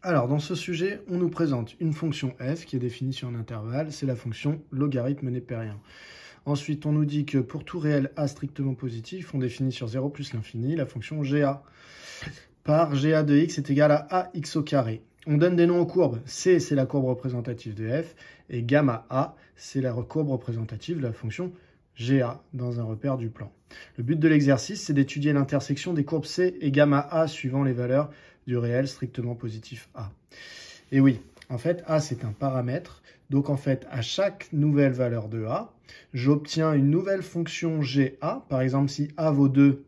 Alors, dans ce sujet, on nous présente une fonction f qui est définie sur un intervalle, c'est la fonction logarithme népérien. Ensuite, on nous dit que pour tout réel a strictement positif, on définit sur 0 plus l'infini la fonction ga. Par ga de x est égal à ax au carré. On donne des noms aux courbes. C, c'est la courbe représentative de f, et gamma a, c'est la courbe représentative de la fonction ga dans un repère du plan. Le but de l'exercice, c'est d'étudier l'intersection des courbes C et gamma a suivant les valeurs du réel strictement positif A. Et oui, en fait, A, c'est un paramètre. Donc, en fait, à chaque nouvelle valeur de A, j'obtiens une nouvelle fonction GA. Par exemple, si A vaut 2,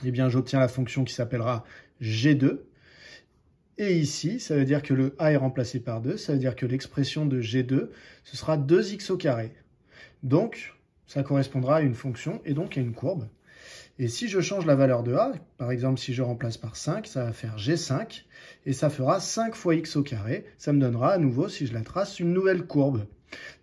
eh bien, j'obtiens la fonction qui s'appellera G2. Et ici, ça veut dire que le A est remplacé par 2. Ça veut dire que l'expression de G2, ce sera 2x au carré. Donc, ça correspondra à une fonction et donc à une courbe. Et si je change la valeur de A, par exemple si je remplace par 5, ça va faire G5, et ça fera 5 fois x au carré. Ça me donnera à nouveau, si je la trace, une nouvelle courbe.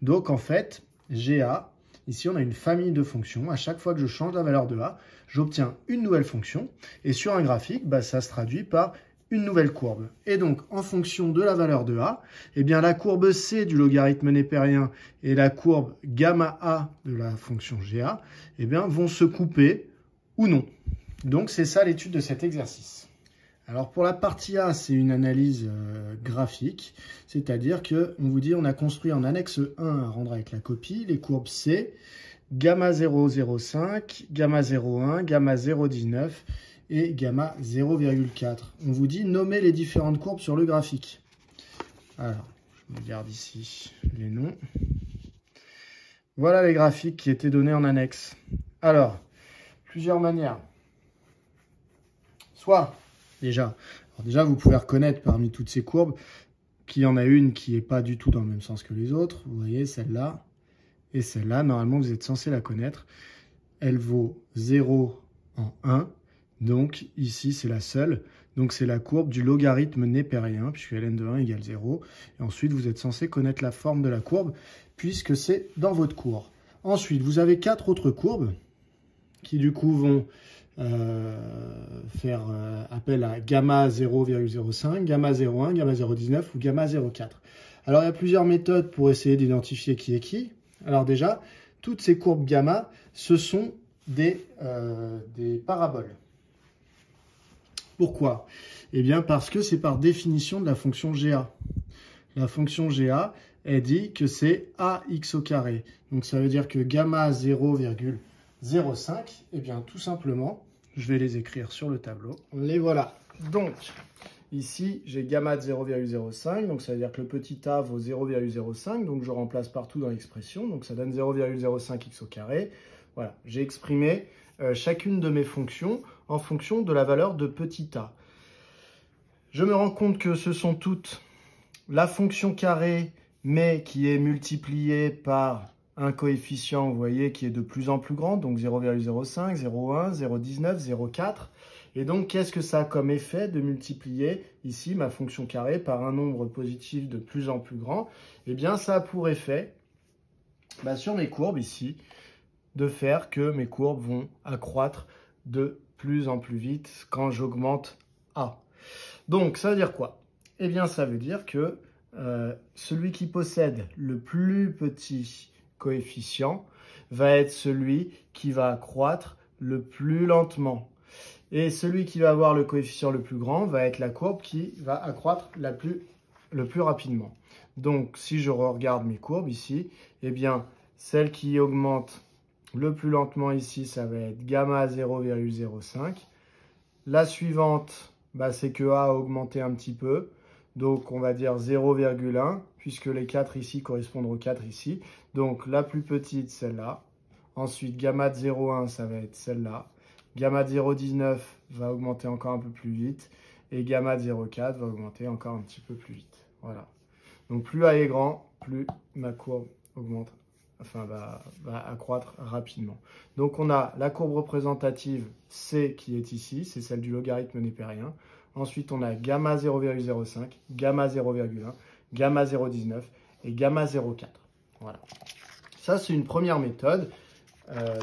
Donc en fait, GA, ici on a une famille de fonctions. À chaque fois que je change la valeur de A, j'obtiens une nouvelle fonction. Et sur un graphique, ça se traduit par une nouvelle courbe. Et donc, en fonction de la valeur de A, eh bien, la courbe C du logarithme népérien et la courbe gamma A de la fonction GA eh bien, vont se couper ou non. Donc, c'est ça l'étude de cet exercice. Alors, pour la partie A, c'est une analyse graphique, c'est-à-dire qu'on vous dit on a construit en annexe 1 à rendre avec la copie les courbes C, gamma 0,05, gamma 0,1, gamma 0,19 et gamma 0,4. On vous dit nommer les différentes courbes sur le graphique. Alors, je regarde ici les noms. Voilà les graphiques qui étaient donnés en annexe. Alors, plusieurs manières. Soit, déjà, vous pouvez reconnaître parmi toutes ces courbes qu'il y en a une qui n'est pas du tout dans le même sens que les autres. Vous voyez, celle-là et celle-là, normalement, vous êtes censé la connaître. Elle vaut 0 en 1. Donc, ici, c'est la seule. Donc, c'est la courbe du logarithme népérien, puisque ln de 1 égale 0. Et ensuite, vous êtes censé connaître la forme de la courbe, puisque c'est dans votre cours. Ensuite, vous avez 4 autres courbes qui, du coup, vont faire appel à gamma 0,05, gamma 0,1, gamma 0,19 ou gamma 0,4. Alors, il y a plusieurs méthodes pour essayer d'identifier qui est qui. Alors déjà, toutes ces courbes gamma, ce sont des paraboles. Pourquoi? Eh bien, parce que c'est par définition de la fonction GA. La fonction GA, elle dit que c'est AX au carré. Donc, ça veut dire que gamma 0,05, eh bien, tout simplement, je vais les écrire sur le tableau. Les voilà. Donc, ici, j'ai gamma de 0,05. Donc, ça veut dire que le petit a vaut 0,05. Donc, je remplace partout dans l'expression. Donc, ça donne 0,05x au carré. Voilà, j'ai exprimé chacune de mes fonctions en fonction de la valeur de petit a. Je me rends compte que ce sont toutes la fonction carré, mais qui est multipliée par un coefficient, vous voyez, qui est de plus en plus grand, donc 0,05, 0,1, 0,19, 0,4. Et donc, qu'est-ce que ça a comme effet de multiplier ici ma fonction carré par un nombre positif de plus en plus grand? Eh bien, ça a pour effet, sur mes courbes ici, de faire que mes courbes vont accroître de plus en plus vite quand j'augmente A. Donc, ça veut dire quoi? Eh bien, ça veut dire que celui qui possède le plus petit coefficient va être celui qui va accroître le plus lentement. Et celui qui va avoir le coefficient le plus grand va être la courbe qui va accroître le plus rapidement. Donc, si je regarde mes courbes ici, eh bien, celle qui augmente le plus lentement ici, ça va être gamma 0,05. La suivante, c'est que A a augmenté un petit peu. Donc, on va dire 0,1, puisque les 4 ici correspondent aux 4 ici. Donc, la plus petite, celle-là. Ensuite, gamma de 0,1, ça va être celle-là. Gamma de 0,19 va augmenter encore un peu plus vite. Et gamma de 0,4 va augmenter encore un petit peu plus vite. Voilà. Donc, plus A est grand, plus ma courbe augmente. Va accroître rapidement. Donc, on a la courbe représentative C qui est ici, c'est celle du logarithme népérien. Ensuite, on a gamma 0,05, gamma 0,1, gamma 0,19 et gamma 0,4. Voilà. Ça, c'est une première méthode.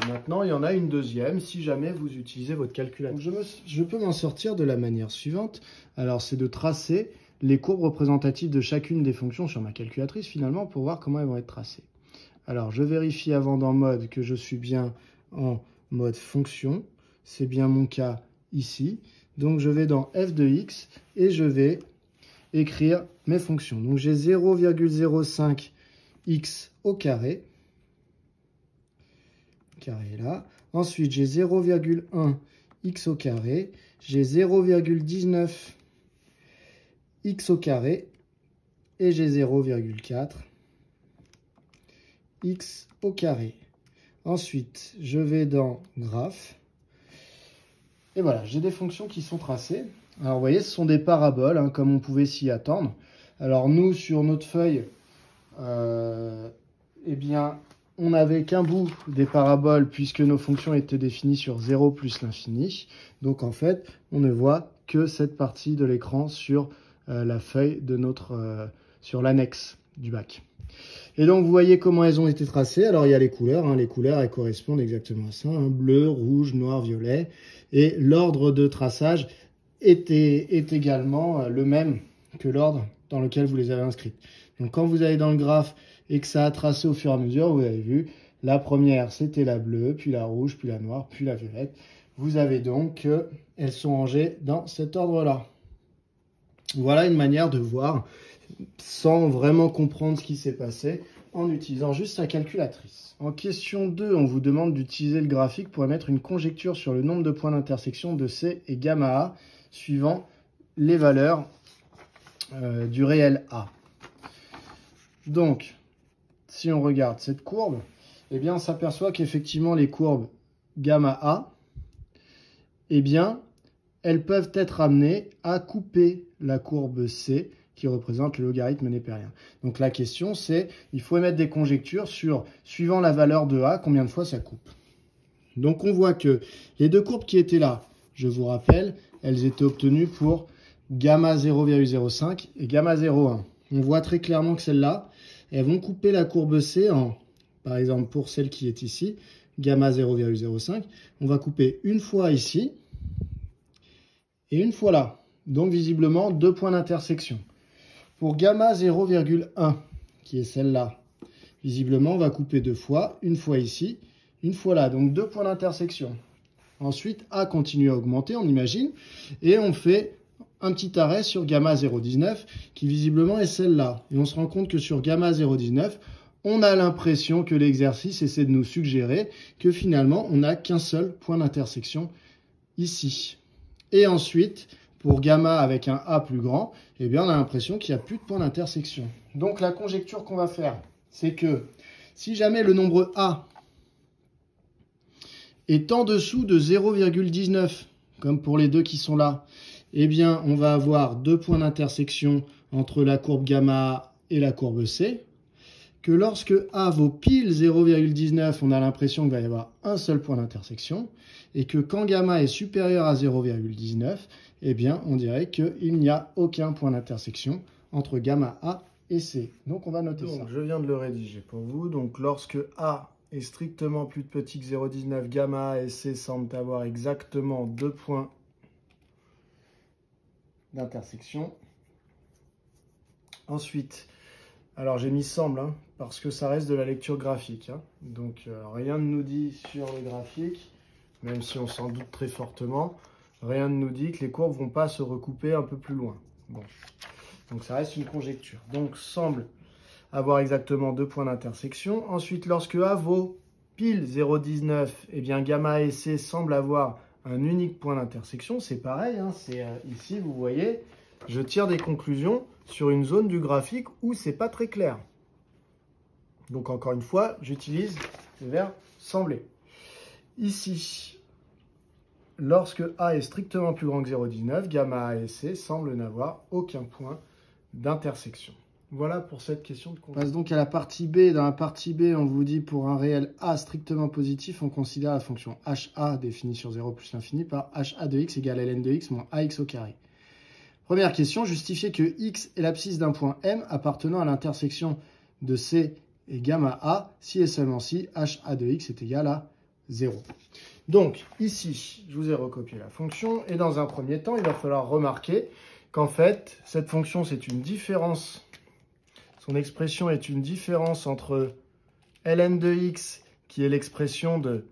Maintenant, il y en a une deuxième, si jamais vous utilisez votre calculateur. Je peux m'en sortir de la manière suivante. Alors, c'est de tracer les courbes représentatives de chacune des fonctions sur ma calculatrice finalement pour voir comment elles vont être tracées. Alors je vérifie avant dans mode que je suis bien en mode fonction. C'est bien mon cas ici. Donc je vais dans f de x et je vais écrire mes fonctions. Donc j'ai 0,05 x au carré. Carré là. Ensuite j'ai 0,1 x au carré. J'ai 0,19 x au carré. Et j'ai 0,4 x au carré. Ensuite, je vais dans graphe. Et voilà, j'ai des fonctions qui sont tracées. Alors, vous voyez, ce sont des paraboles, hein, comme on pouvait s'y attendre. Alors, nous, sur notre feuille, eh bien, on n'avait qu'un bout des paraboles puisque nos fonctions étaient définies sur 0 plus l'infini. Donc, en fait, on ne voit que cette partie de l'écran sur la feuille de notre... sur l'annexe du bac. Et donc, vous voyez comment elles ont été tracées. Alors, il y a les couleurs. Hein. Les couleurs, elles correspondent exactement à ça. Hein. Bleu, rouge, noir, violet. Et l'ordre de traçage est également le même que l'ordre dans lequel vous les avez inscrites. Donc, quand vous allez dans le graphe et que ça a tracé au fur et à mesure, vous avez vu, la première, c'était la bleue, puis la rouge, puis la noire, puis la violette. Vous avez donc qu'elles sont rangées dans cet ordre-là. Voilà une manière de voir sans vraiment comprendre ce qui s'est passé en utilisant juste sa calculatrice. En question 2, on vous demande d'utiliser le graphique pour émettre une conjecture sur le nombre de points d'intersection de C et gamma A suivant les valeurs du réel A. Donc, si on regarde cette courbe, eh bien, on s'aperçoit qu'effectivement, les courbes gamma A, eh bien, elles peuvent être amenées à couper la courbe C qui représente le logarithme népérien. Donc la question c'est, il faut émettre des conjectures sur, suivant la valeur de A, combien de fois ça coupe. Donc on voit que les deux courbes qui étaient là, je vous rappelle, elles étaient obtenues pour gamma 0,05 et gamma 0,1. On voit très clairement que celles-là, elles vont couper la courbe C en, par exemple pour celle qui est ici, gamma 0,05, on va couper une fois ici et une fois là. Donc visiblement deux points d'intersection. Pour gamma 0,1, qui est celle-là, visiblement, on va couper deux fois, une fois ici, une fois là. Donc, deux points d'intersection. Ensuite, A continue à augmenter, on imagine, et on fait un petit arrêt sur gamma 0,19, qui visiblement est celle-là. Et on se rend compte que sur gamma 0,19, on a l'impression que l'exercice essaie de nous suggérer que finalement, on n'a qu'un seul point d'intersection ici. Et ensuite, pour gamma avec un A plus grand, eh bien, on a l'impression qu'il n'y a plus de point d'intersection. Donc, la conjecture qu'on va faire, c'est que si jamais le nombre A est en dessous de 0,19, comme pour les deux qui sont là, eh bien, on va avoir deux points d'intersection entre la courbe gamma A et la courbe C. Que lorsque A vaut pile 0,19, on a l'impression qu'il va y avoir un seul point d'intersection. Et que quand gamma est supérieur à 0,19, eh bien, on dirait qu'il n'y a aucun point d'intersection entre gamma A et C. Donc, on va noter ça. Je viens de le rédiger pour vous. Donc, lorsque A est strictement plus petit que 0,19, gamma A et C semblent avoir exactement deux points d'intersection. Ensuite, alors j'ai mis semble, hein, parce que ça reste de la lecture graphique. Hein. Donc, rien ne nous dit sur le graphique, même si on s'en doute très fortement, rien ne nous dit que les courbes ne vont pas se recouper un peu plus loin. Bon. Donc ça reste une conjecture. Donc semble avoir exactement deux points d'intersection. Ensuite, lorsque A vaut pile 0,19, eh bien gamma et C semblent avoir un unique point d'intersection. C'est pareil, hein, c'est ici, vous voyez, je tire des conclusions sur une zone du graphique où c'est pas très clair. Donc encore une fois, j'utilise le verbe sembler. Ici, lorsque A est strictement plus grand que 0,19, gamma A et C semblent n'avoir aucun point d'intersection. Voilà pour cette question de conjecture. On passe donc à la partie B. Dans la partie B, on vous dit pour un réel A strictement positif, on considère la fonction HA définie sur 0 plus l'infini par HA de x égale ln de x moins AX au carré. Première question, justifier que x est l'abscisse d'un point M appartenant à l'intersection de C et gamma A si et seulement si HA de x est égal à 0. Donc, ici, je vous ai recopié la fonction. Et dans un premier temps, il va falloir remarquer qu'en fait, cette fonction, c'est une différence. Son expression est une différence entre ln de x, qui est l'expression de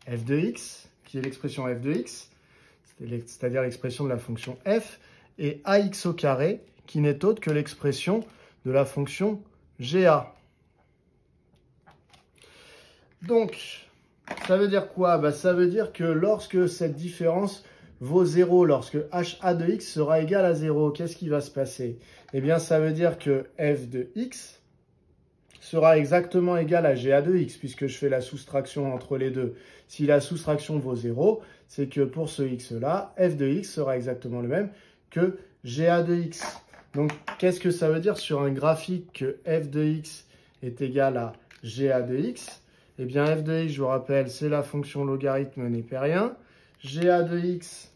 f de x, qui est l'expression f de x, c'est-à-dire l'expression de la fonction f, et ax au carré, qui n'est autre que l'expression de la fonction ga. Donc, ça veut dire quoi? Ça veut dire que lorsque cette différence vaut 0, lorsque ha de x sera égal à 0, qu'est-ce qui va se passer? Eh bien, ça veut dire que f de x sera exactement égal à ga de x, puisque je fais la soustraction entre les deux. Si la soustraction vaut 0, c'est que pour ce x-là, f de x sera exactement le même que ga de x. Donc, qu'est-ce que ça veut dire sur un graphique que f de x est égal à ga de x? Eh bien, f de x, je vous rappelle, c'est la fonction logarithme népérien. ga de x,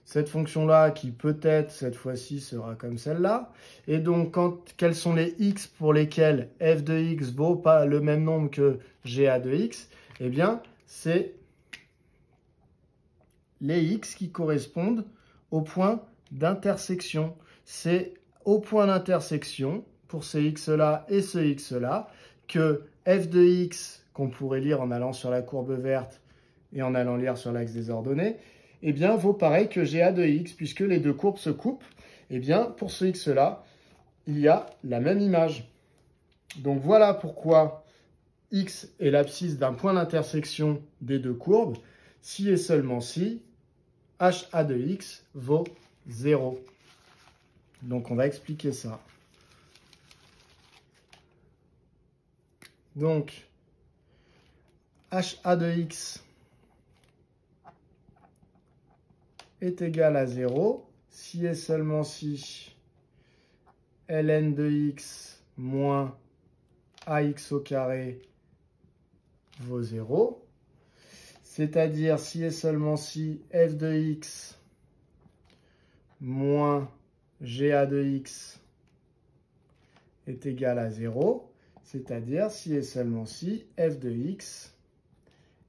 cette fonction-là, qui peut-être, cette fois-ci, sera comme celle-là. Et donc, quels sont les x pour lesquels f de x vaut pas le même nombre que ga de x? Eh bien, c'est les x qui correspondent au point d'intersection. C'est au point d'intersection, pour ces x-là et ce x-là, que f de x, qu'on pourrait lire en allant sur la courbe verte et en allant lire sur l'axe des ordonnées, eh bien, vaut pareil que ga de x, puisque les deux courbes se coupent. Eh bien, pour ce x-là, il y a la même image. Donc, voilà pourquoi x est l'abscisse d'un point d'intersection des deux courbes, si et seulement si ha de x vaut 0. Donc, on va expliquer ça. Donc, ha de x est égal à 0 si et seulement si ln de x moins ax au carré vaut 0, c'est-à-dire si et seulement si f de x moins ga de x est égal à 0, c'est-à-dire si et seulement si f de x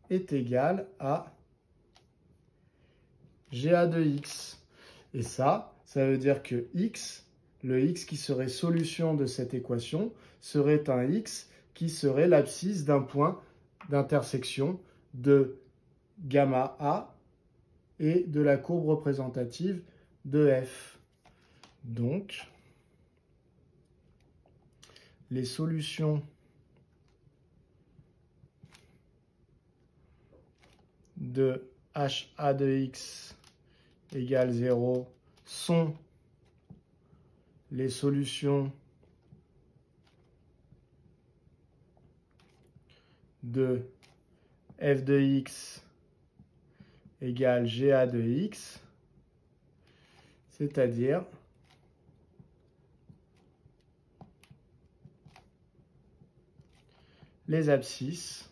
est égal à ga de x. Et ça veut dire que x, le x qui serait solution de cette équation, serait un x qui serait l'abscisse d'un point d'intersection de gamma a et de la courbe représentative de f. Donc, les solutions de ha de x égale 0 sont les solutions de f de x égale ga de x, c'est-à-dire les abscisses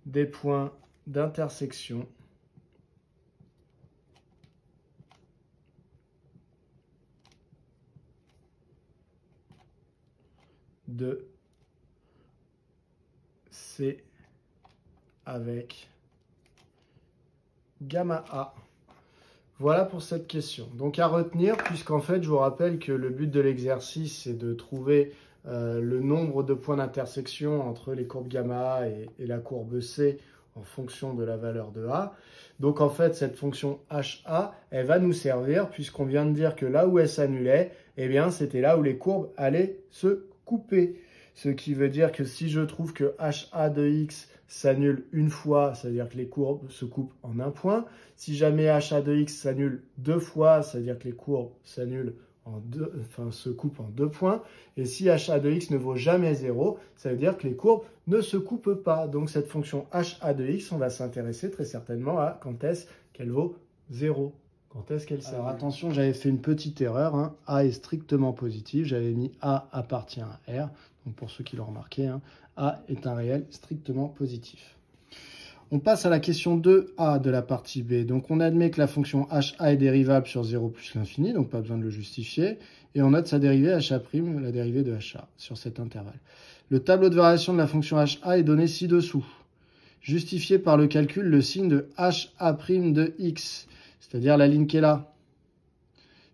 des points d'intersection de C avec gamma A. Voilà pour cette question. Donc à retenir, puisqu'en fait, je vous rappelle que le but de l'exercice, c'est de trouver le nombre de points d'intersection entre les courbes gamma A et la courbe C en fonction de la valeur de A. Donc en fait, cette fonction HA, elle va nous servir, puisqu'on vient de dire que là où elle s'annulait, eh bien, c'était là où les courbes allaient se couper. Ce qui veut dire que si je trouve que ha de x s'annule une fois, c'est-à-dire que les courbes se coupent en un point. Si jamais ha de x s'annule deux fois, c'est-à-dire que les courbes s'annulent en deux, se coupent en deux points. Et si ha de x ne vaut jamais 0, ça veut dire que les courbes ne se coupent pas. Donc cette fonction ha de x, on va s'intéresser très certainement à quand est-ce qu'elle vaut 0. Quand est-ce qu'elle s'annule? Alors attention, j'avais fait une petite erreur. Hein. A est strictement positif. J'avais mis A appartient à R. Donc pour ceux qui l'ont remarqué, hein, A est un réel strictement positif. On passe à la question 2A de la partie B. Donc on admet que la fonction HA est dérivable sur 0 plus l'infini, donc pas besoin de le justifier. Et on note sa dérivée HA', la dérivée de HA, sur cet intervalle. Le tableau de variation de la fonction HA est donné ci-dessous. justifier par le calcul le signe de HA' de x, c'est-à-dire la ligne qui est là.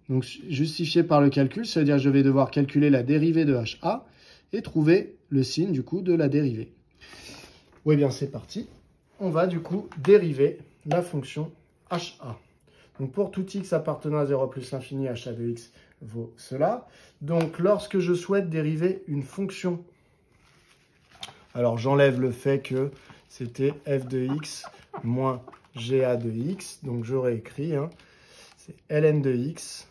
Donc, justifier par le calcul, ça veut dire que je vais devoir calculer la dérivée de HA et trouver le signe, du coup, de la dérivée. Oui, bien, c'est parti. On va, du coup, dériver la fonction HA. Donc, pour tout x appartenant à 0 plus l'infini, HA de x vaut cela. Donc, lorsque je souhaite dériver une fonction, alors j'enlève le fait que c'était f de x moins GA de x. Donc, je réécris, hein, c'est ln de x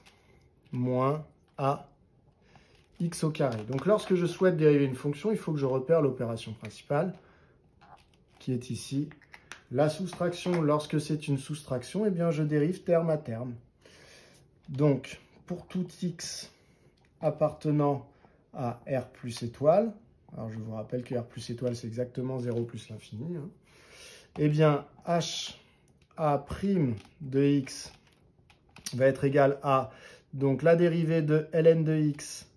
moins a x au carré. Donc, lorsque je souhaite dériver une fonction, il faut que je repère l'opération principale, qui est ici. La soustraction, lorsque c'est une soustraction, eh bien, je dérive terme à terme. Donc, pour tout x appartenant à R plus étoile, alors je vous rappelle que R plus étoile, c'est exactement 0 plus l'infini, hein, eh bien, HA' de x va être égal à, donc la dérivée de ln de x,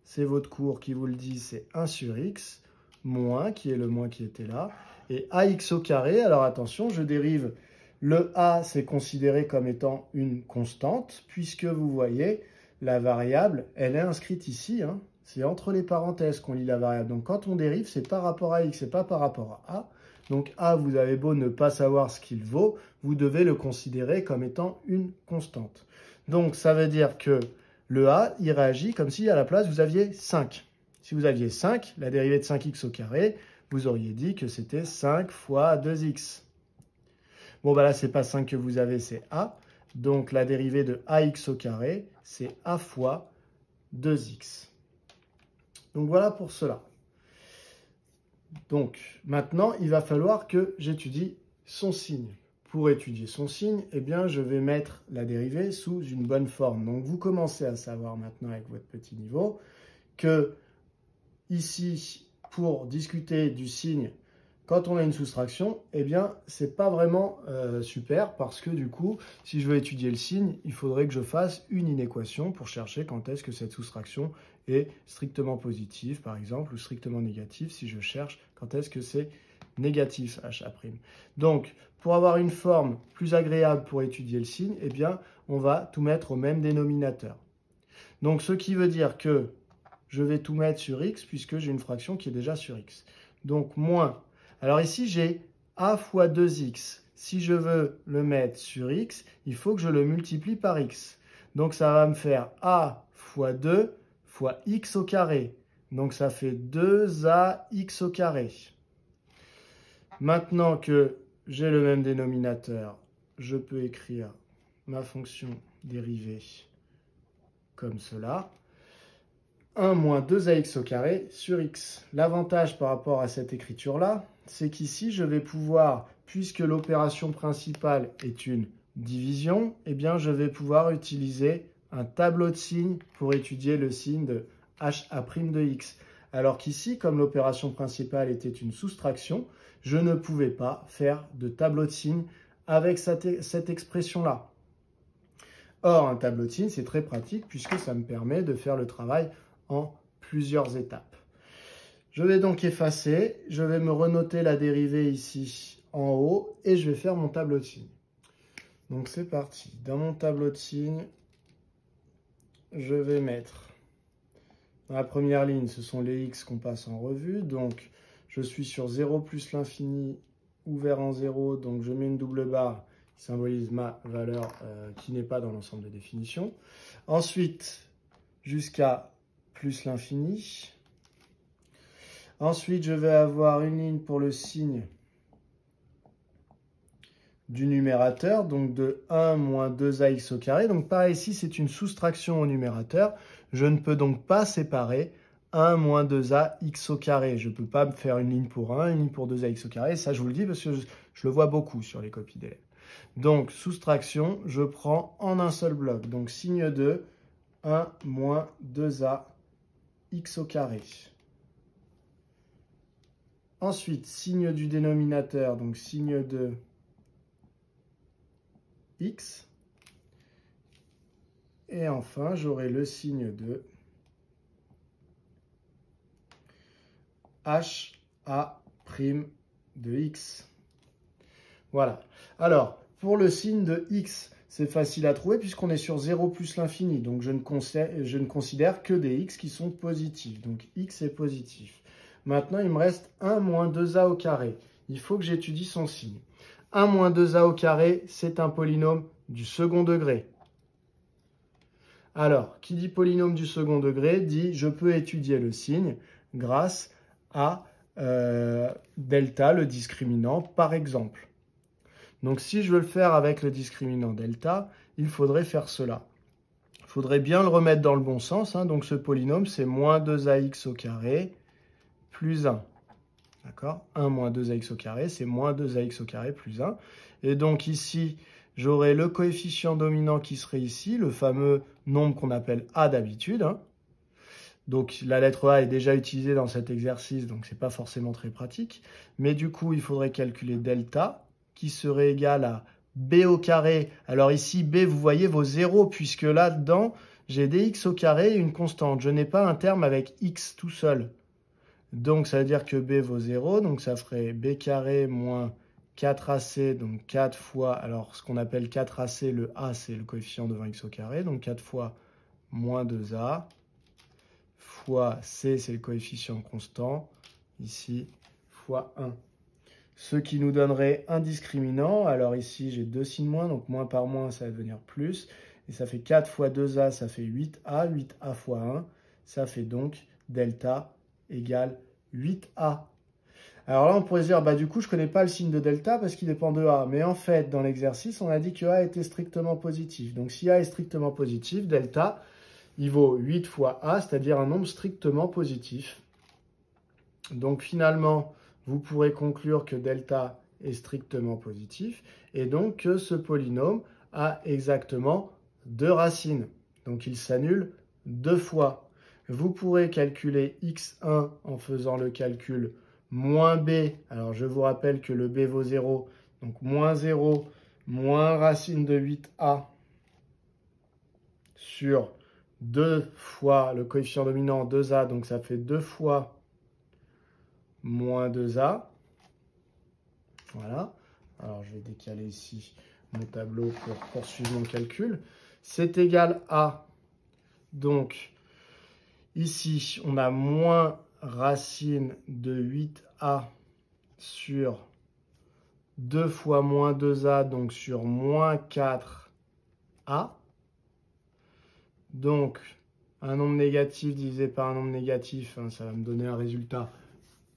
c'est votre cours qui vous le dit, c'est 1 sur x, moins, qui est le moins qui était là, et ax au carré, alors attention, je dérive, le a, c'est considéré comme étant une constante, puisque vous voyez, la variable, elle est inscrite ici, hein, c'est entre les parenthèses qu'on lit la variable. Donc quand on dérive, c'est par rapport à x, c'est pas par rapport à a. Donc a, vous avez beau ne pas savoir ce qu'il vaut, vous devez le considérer comme étant une constante. Donc ça veut dire que le a, il réagit comme si à la place, vous aviez 5. Si vous aviez 5, la dérivée de 5x au carré, vous auriez dit que c'était 5 fois 2x. Bon, bah là, ce n'est pas 5 que vous avez, c'est a. Donc, la dérivée de ax au carré, c'est a fois 2x. Donc, voilà pour cela. Donc, maintenant, il va falloir que j'étudie son signe. Pour étudier son signe, eh bien, je vais mettre la dérivée sous une bonne forme. Donc, vous commencez à savoir maintenant avec votre petit niveau que ici, pour discuter du signe, quand on a une soustraction, eh bien, c'est pas vraiment super parce que du coup, si je veux étudier le signe, il faudrait que je fasse une inéquation pour chercher quand est-ce que cette soustraction est strictement positive, par exemple, ou strictement négative si je cherche quand est-ce que c'est négatif HA'. Donc, pour avoir une forme plus agréable pour étudier le signe, eh bien, on va tout mettre au même dénominateur. Donc, ce qui veut dire que je vais tout mettre sur x puisque j'ai une fraction qui est déjà sur x. Donc, moins. Alors ici, j'ai a fois 2x. Si je veux le mettre sur x, il faut que je le multiplie par x. Donc, ça va me faire a fois 2 fois x au carré. Donc, ça fait 2ax au carré. Maintenant que j'ai le même dénominateur, je peux écrire ma fonction dérivée comme cela. 1 moins 2ax au carré sur x. L'avantage par rapport à cette écriture-là, c'est qu'ici, je vais pouvoir, puisque l'opération principale est une division, eh bien, je vais pouvoir utiliser un tableau de signes pour étudier le signe de HA' de x. Alors qu'ici, comme l'opération principale était une soustraction, je ne pouvais pas faire de tableau de signes avec cette expression-là. Or, un tableau de signes, c'est très pratique puisque ça me permet de faire le travail en plusieurs étapes. Je vais donc effacer, je vais me renoter la dérivée ici en haut et je vais faire mon tableau de signes. Donc c'est parti. Dans mon tableau de signes, je vais mettre, dans la première ligne, ce sont les x qu'on passe en revue. Donc je suis sur 0 plus l'infini ouvert en 0, donc je mets une double barre qui symbolise ma valeur qui n'est pas dans l'ensemble des définitions. Ensuite, jusqu'à plus l'infini. Ensuite, je vais avoir une ligne pour le signe du numérateur, donc de 1 moins 2ax au carré. Donc pareil, ici, c'est une soustraction au numérateur. Je ne peux donc pas séparer 1 moins 2ax au carré. Je ne peux pas me faire une ligne pour 1, une ligne pour 2ax au carré. Ça, je vous le dis parce que je le vois beaucoup sur les copies d'élèves. Donc, soustraction, je prends en un seul bloc. Donc, signe de 1 moins 2ax au carré. Ensuite, signe du dénominateur, donc signe de x. Et enfin, j'aurai le signe de HA' de x. Voilà. Alors, pour le signe de x, c'est facile à trouver puisqu'on est sur 0 plus l'infini. Donc, je ne considère que des x qui sont positifs. Donc, x est positif. Maintenant, il me reste 1 moins 2a au carré. Il faut que j'étudie son signe. 1 moins 2a au carré, c'est un polynôme du second degré. Alors, qui dit polynôme du second degré dit je peux étudier le signe grâce à delta, le discriminant, par exemple. Donc, si je veux le faire avec le discriminant delta, il faudrait faire cela. Il faudrait bien le remettre dans le bon sens. Hein. Donc, ce polynôme, c'est moins 2ax au carré plus 1. D'accord? 1 moins 2ax au carré, c'est moins 2ax au carré plus 1. Et donc, ici, j'aurai le coefficient dominant qui serait ici, le fameux nombre qu'on appelle a d'habitude. Hein. Donc, la lettre A est déjà utilisée dans cet exercice, donc ce n'est pas forcément très pratique. Mais du coup, il faudrait calculer delta, qui serait égal à b au carré. Alors ici, b, vous voyez vos zéros, puisque là-dedans, j'ai des x au carré et une constante. Je n'ai pas un terme avec x tout seul. Donc, ça veut dire que b vaut 0, donc ça ferait b carré moins 4ac, donc 4 fois, alors ce qu'on appelle 4ac, le a, c'est le coefficient de 20x au carré, donc 4 fois moins 2a, fois c, c'est le coefficient constant, ici, fois 1. Ce qui nous donnerait un discriminant, alors ici j'ai deux signes moins, donc moins par moins, ça va devenir plus, et ça fait 4 fois 2a, ça fait 8a, 8a fois 1, ça fait donc delta égale 8a. Alors là, on pourrait se dire, bah, du coup, je ne connais pas le signe de delta parce qu'il dépend de a. Mais en fait, dans l'exercice, on a dit que a était strictement positif. Donc, si a est strictement positif, delta, il vaut 8 fois a, c'est-à-dire un nombre strictement positif. Donc, finalement, vous pourrez conclure que delta est strictement positif et donc que ce polynôme a exactement 2 racines. Donc, il s'annule 2 fois. Vous pourrez calculer x1 en faisant le calcul moins b. Alors, je vous rappelle que le b vaut 0. Donc, moins 0, moins racine de 8a sur 2 fois le coefficient dominant 2a. Donc, ça fait 2 fois moins 2a. Voilà. Alors, je vais décaler ici mon tableau pour poursuivre mon calcul. C'est égal à, donc, ici, on a moins racine de 8a sur 2 fois moins 2a, donc sur moins 4a. Donc, un nombre négatif divisé par un nombre négatif, hein, ça va me donner un résultat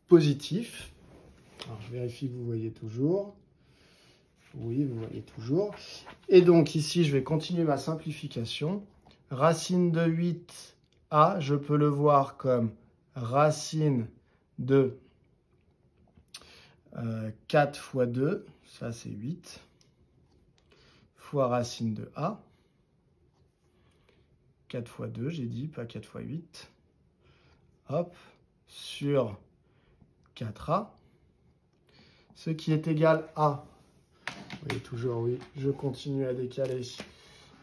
positif. Alors, je vérifie que vous voyez toujours. Oui, vous voyez toujours. Et donc, ici, je vais continuer ma simplification. Racine de 8a, je peux le voir comme racine de 4 fois 2, ça c'est 8, fois racine de a. 4 fois 2, j'ai dit, pas 4 fois 8. Hop, sur 4a, ce qui est égal à, vous voyez toujours, oui, je continue à décaler.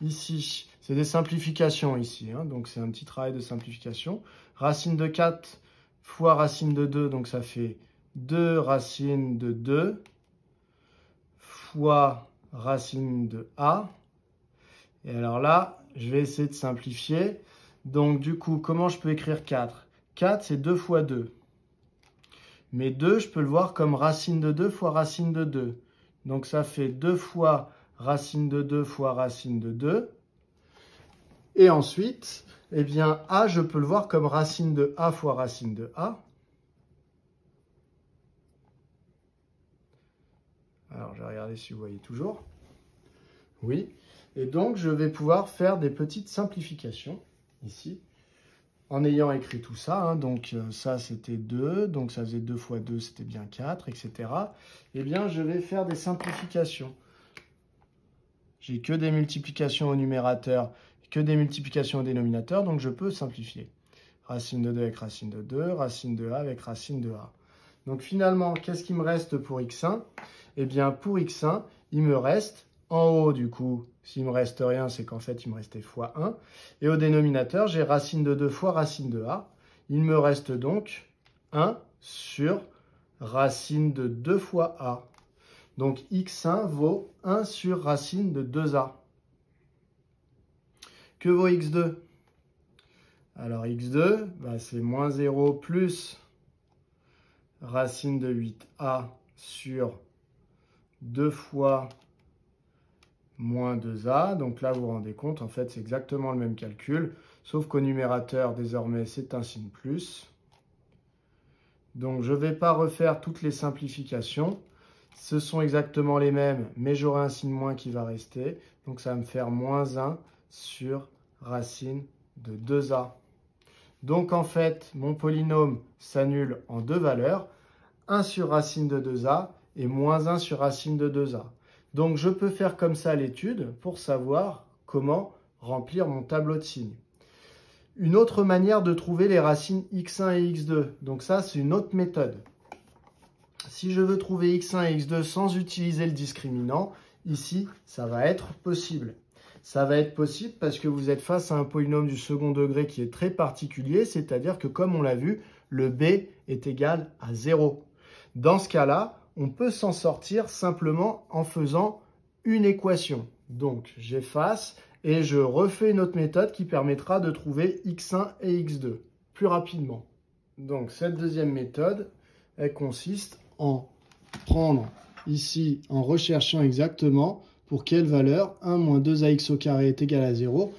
Ici, c'est des simplifications ici, hein, donc c'est un petit travail de simplification. Racine de 4 fois racine de 2, donc ça fait 2 racines de 2 fois racine de a. Et alors là, je vais essayer de simplifier. Donc du coup, comment je peux écrire 4? 4, c'est 2 fois 2. Mais 2, je peux le voir comme racine de 2 fois racine de 2. Donc ça fait 2 fois racine de 2 fois racine de 2. Et ensuite, eh bien, a, je peux le voir comme racine de a fois racine de a. Alors, je vais regarder si vous voyez toujours. Oui. Et donc, je vais pouvoir faire des petites simplifications ici, en ayant écrit tout ça. Hein. Donc, ça, c'était 2. Donc, ça faisait 2 fois 2, c'était bien 4, etc. Eh bien, je vais faire des simplifications. J'ai que des multiplications au numérateur, que des multiplications au dénominateur, donc je peux simplifier. Racine de 2 avec racine de 2, racine de a avec racine de a. Donc finalement, qu'est-ce qui me reste pour x1? Eh bien, pour x1, il me reste, en haut du coup, s'il me reste rien, c'est qu'en fait, il me restait fois 1. Et au dénominateur, j'ai racine de 2 fois racine de a. Il me reste donc 1 sur racine de 2 fois a. Donc x1 vaut 1 sur racine de 2a. Que vaut x2? Alors x2, bah, c'est moins 0 plus racine de 8a sur 2 fois moins 2a. Donc là, vous vous rendez compte, en fait, c'est exactement le même calcul, sauf qu'au numérateur, désormais, c'est un signe plus. Donc, je ne vais pas refaire toutes les simplifications. Ce sont exactement les mêmes, mais j'aurai un signe moins qui va rester. Donc, ça va me faire moins 1 sur racine de 2a. Donc, en fait, mon polynôme s'annule en deux valeurs, 1 sur racine de 2a et moins 1 sur racine de 2a. Donc, je peux faire comme ça l'étude pour savoir comment remplir mon tableau de signes. Une autre manière de trouver les racines x1 et x2. Donc ça, c'est une autre méthode. Si je veux trouver x1 et x2 sans utiliser le discriminant, ici, ça va être possible. Ça va être possible parce que vous êtes face à un polynôme du second degré qui est très particulier, c'est-à-dire que comme on l'a vu, le b est égal à 0. Dans ce cas-là, on peut s'en sortir simplement en faisant une équation. Donc, j'efface et je refais une autre méthode qui permettra de trouver x1 et x2 plus rapidement. Donc, cette deuxième méthode, elle consiste en prendre ici, en recherchant exactement pour quelle valeur 1 moins 2ax au carré est égal à 0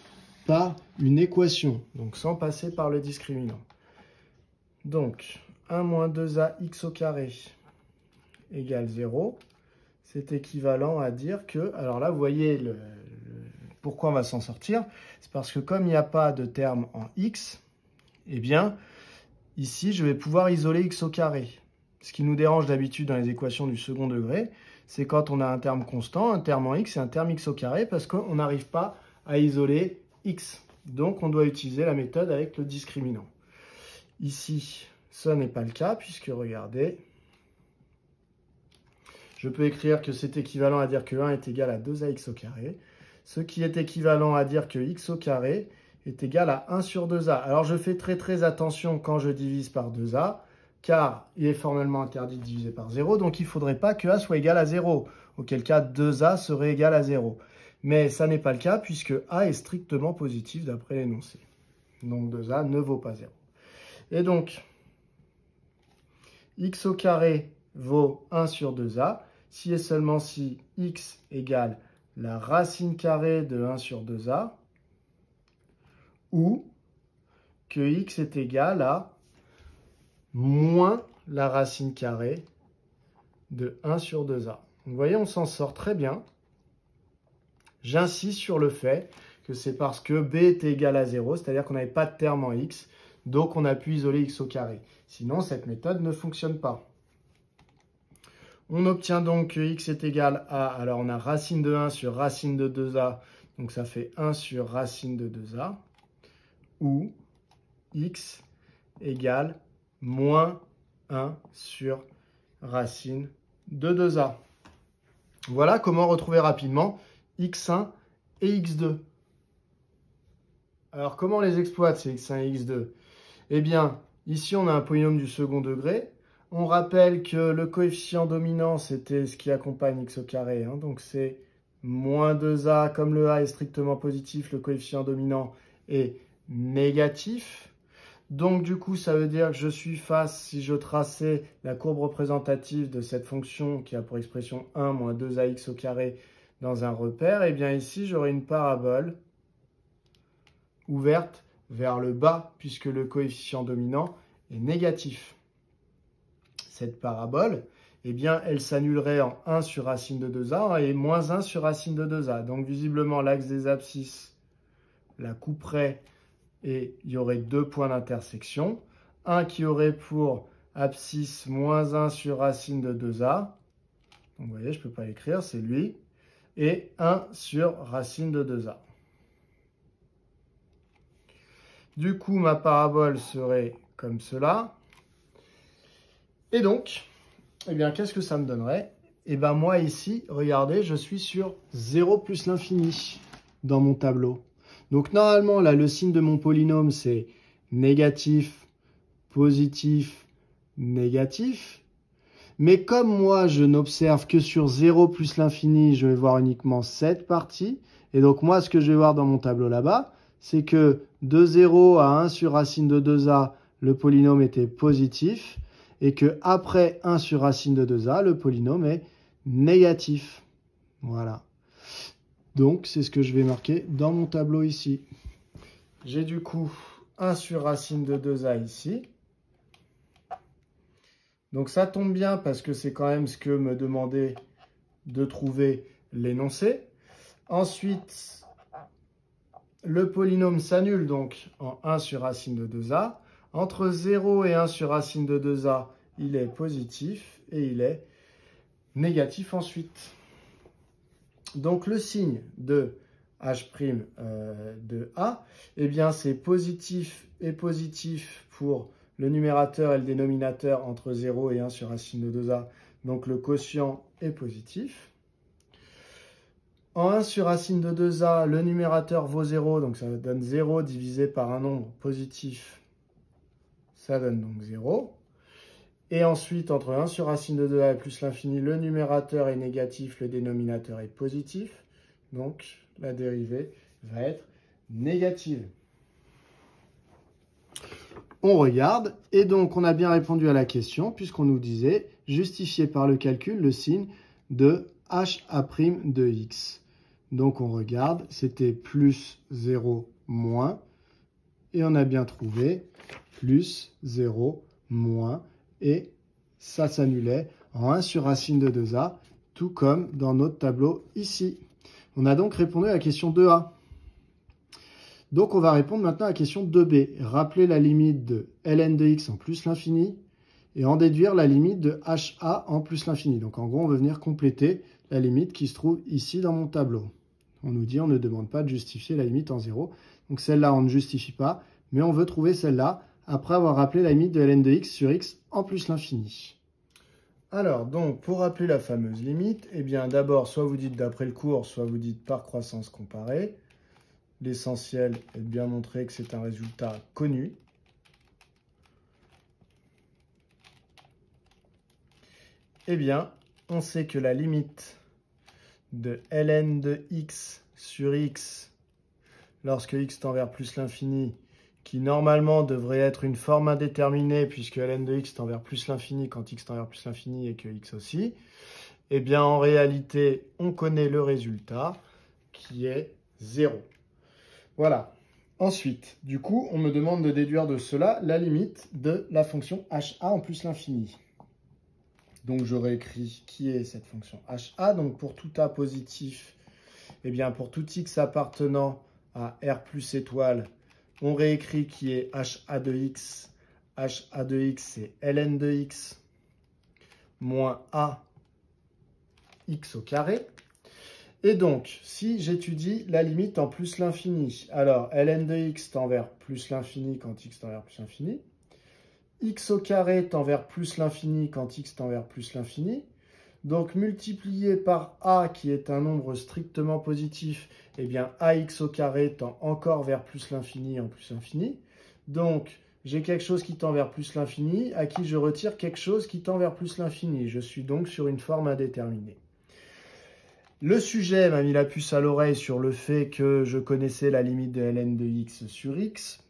par une équation, donc sans passer par le discriminant. Donc, 1 moins 2ax au carré égale 0, c'est équivalent à dire que, alors là, vous voyez pourquoi on va s'en sortir, c'est parce que comme il n'y a pas de terme en x, eh bien, ici, je vais pouvoir isoler x au carré. Ce qui nous dérange d'habitude dans les équations du second degré, c'est quand on a un terme constant, un terme en x et un terme x au carré, parce qu'on n'arrive pas à isoler x. Donc, on doit utiliser la méthode avec le discriminant. Ici, ça n'est pas le cas, puisque, regardez, je peux écrire que c'est équivalent à dire que 1 est égal à 2ax au carré, ce qui est équivalent à dire que x au carré est égal à 1 sur 2a. Alors, je fais très attention quand je divise par 2a, car il est formellement interdit de diviser par 0, donc il ne faudrait pas que a soit égal à 0, auquel cas 2a serait égal à 0. Mais ça n'est pas le cas, puisque a est strictement positif d'après l'énoncé. Donc 2a ne vaut pas 0. Et donc, x au carré vaut 1 sur 2a, si et seulement si x égale la racine carrée de 1 sur 2a, ou que x est égal à moins la racine carrée de 1 sur 2a. Donc, vous voyez, on s'en sort très bien. J'insiste sur le fait que c'est parce que b était égal à 0, c'est-à-dire qu'on n'avait pas de terme en x, donc on a pu isoler x au carré. Sinon, cette méthode ne fonctionne pas. On obtient donc que x est égal à, alors on a racine de 1 sur racine de 2a, donc ça fait 1 sur racine de 2a, ou x égale moins 1 sur racine de 2a. Voilà comment retrouver rapidement x1 et x2. Alors, comment on les exploite, ces x1 et x2? Eh bien, ici, on a un polynôme du second degré. On rappelle que le coefficient dominant, c'était ce qui accompagne x au carré. Hein, donc, c'est moins 2a. Comme le a est strictement positif, le coefficient dominant est négatif. Donc, du coup, ça veut dire que je suis face, si je traçais la courbe représentative de cette fonction qui a pour expression 1 moins 2ax au carré dans un repère, eh bien ici, j'aurai une parabole ouverte vers le bas, puisque le coefficient dominant est négatif. Cette parabole, eh bien, elle s'annulerait en 1 sur racine de 2a et moins 1 sur racine de 2a. Donc, visiblement, l'axe des abscisses la couperait et il y aurait deux points d'intersection. Un qui aurait pour abscisse moins 1 sur racine de 2a. Donc, vous voyez, je ne peux pas l'écrire, c'est lui. Et 1 sur racine de 2a. Du coup, ma parabole serait comme cela. Et donc, eh bien, qu'est-ce que ça me donnerait? Eh bien, moi, ici, regardez, je suis sur 0 plus l'infini dans mon tableau. Donc, normalement, là, le signe de mon polynôme, c'est négatif, positif, négatif. Mais comme moi, je n'observe que sur 0 plus l'infini, je vais voir uniquement cette partie. Et donc moi, ce que je vais voir dans mon tableau là-bas, c'est que de 0 à 1 sur racine de 2a, le polynôme était positif. Et que après 1 sur racine de 2a, le polynôme est négatif. Voilà. Donc, c'est ce que je vais marquer dans mon tableau ici. J'ai du coup 1 sur racine de 2a ici. Donc, ça tombe bien parce que c'est quand même ce que me demandait de trouver l'énoncé. Ensuite, le polynôme s'annule donc en 1 sur racine de 2a. Entre 0 et 1 sur racine de 2a, il est positif et il est négatif ensuite. Donc, le signe de H' de A, eh bien, c'est positif et positif pour le numérateur et le dénominateur entre 0 et 1 sur racine de 2a. Donc, le quotient est positif. En 1 sur racine de 2a, le numérateur vaut 0, donc ça donne 0 divisé par un nombre positif. Ça donne donc 0. Et ensuite, entre 1 sur racine de 2a et plus l'infini, le numérateur est négatif, le dénominateur est positif. Donc, la dérivée va être négative. On regarde, et donc on a bien répondu à la question, puisqu'on nous disait justifier par le calcul le signe de HA' de x. Donc on regarde, c'était plus 0 moins, et on a bien trouvé plus 0 moins, et ça s'annulait en 1 sur racine de 2a, tout comme dans notre tableau ici. On a donc répondu à la question 2a. Donc on va répondre maintenant à la question 2b. Rappeler la limite de ln de x en plus l'infini et en déduire la limite de ha en plus l'infini. Donc en gros, on veut venir compléter la limite qui se trouve ici dans mon tableau. On nous dit on ne demande pas de justifier la limite en 0. Donc celle-là, on ne justifie pas, mais on veut trouver celle-là après avoir rappelé la limite de ln de x sur x en plus l'infini. Alors, donc, pour rappeler la fameuse limite, eh bien, d'abord, soit vous dites d'après le cours, soit vous dites par croissance comparée. L'essentiel est de bien montrer que c'est un résultat connu. Eh bien, on sait que la limite de ln de x sur x, lorsque x tend vers plus l'infini, qui normalement devrait être une forme indéterminée, puisque ln de x tend vers plus l'infini quand x tend vers plus l'infini et que x aussi, eh bien en réalité, on connaît le résultat qui est 0. Voilà. Ensuite, du coup, on me demande de déduire de cela la limite de la fonction ha en plus l'infini. Donc je réécris qui est cette fonction ha. Donc pour tout a positif, eh bien pour tout x appartenant à R plus étoile, on réécrit qui est ha de x. Ha de x, c'est ln de x moins a x au carré. Et donc, si j'étudie la limite en plus l'infini, alors ln de x tend vers plus l'infini quand x tend vers plus l'infini, x au carré tend vers plus l'infini quand x tend vers plus l'infini, donc multiplié par a qui est un nombre strictement positif, eh bien ax au carré tend encore vers plus l'infini en plus l'infini. Donc j'ai quelque chose qui tend vers plus l'infini, à qui je retire quelque chose qui tend vers plus l'infini. Je suis donc sur une forme indéterminée. Le sujet m'a mis la puce à l'oreille sur le fait que je connaissais la limite de ln de x sur x.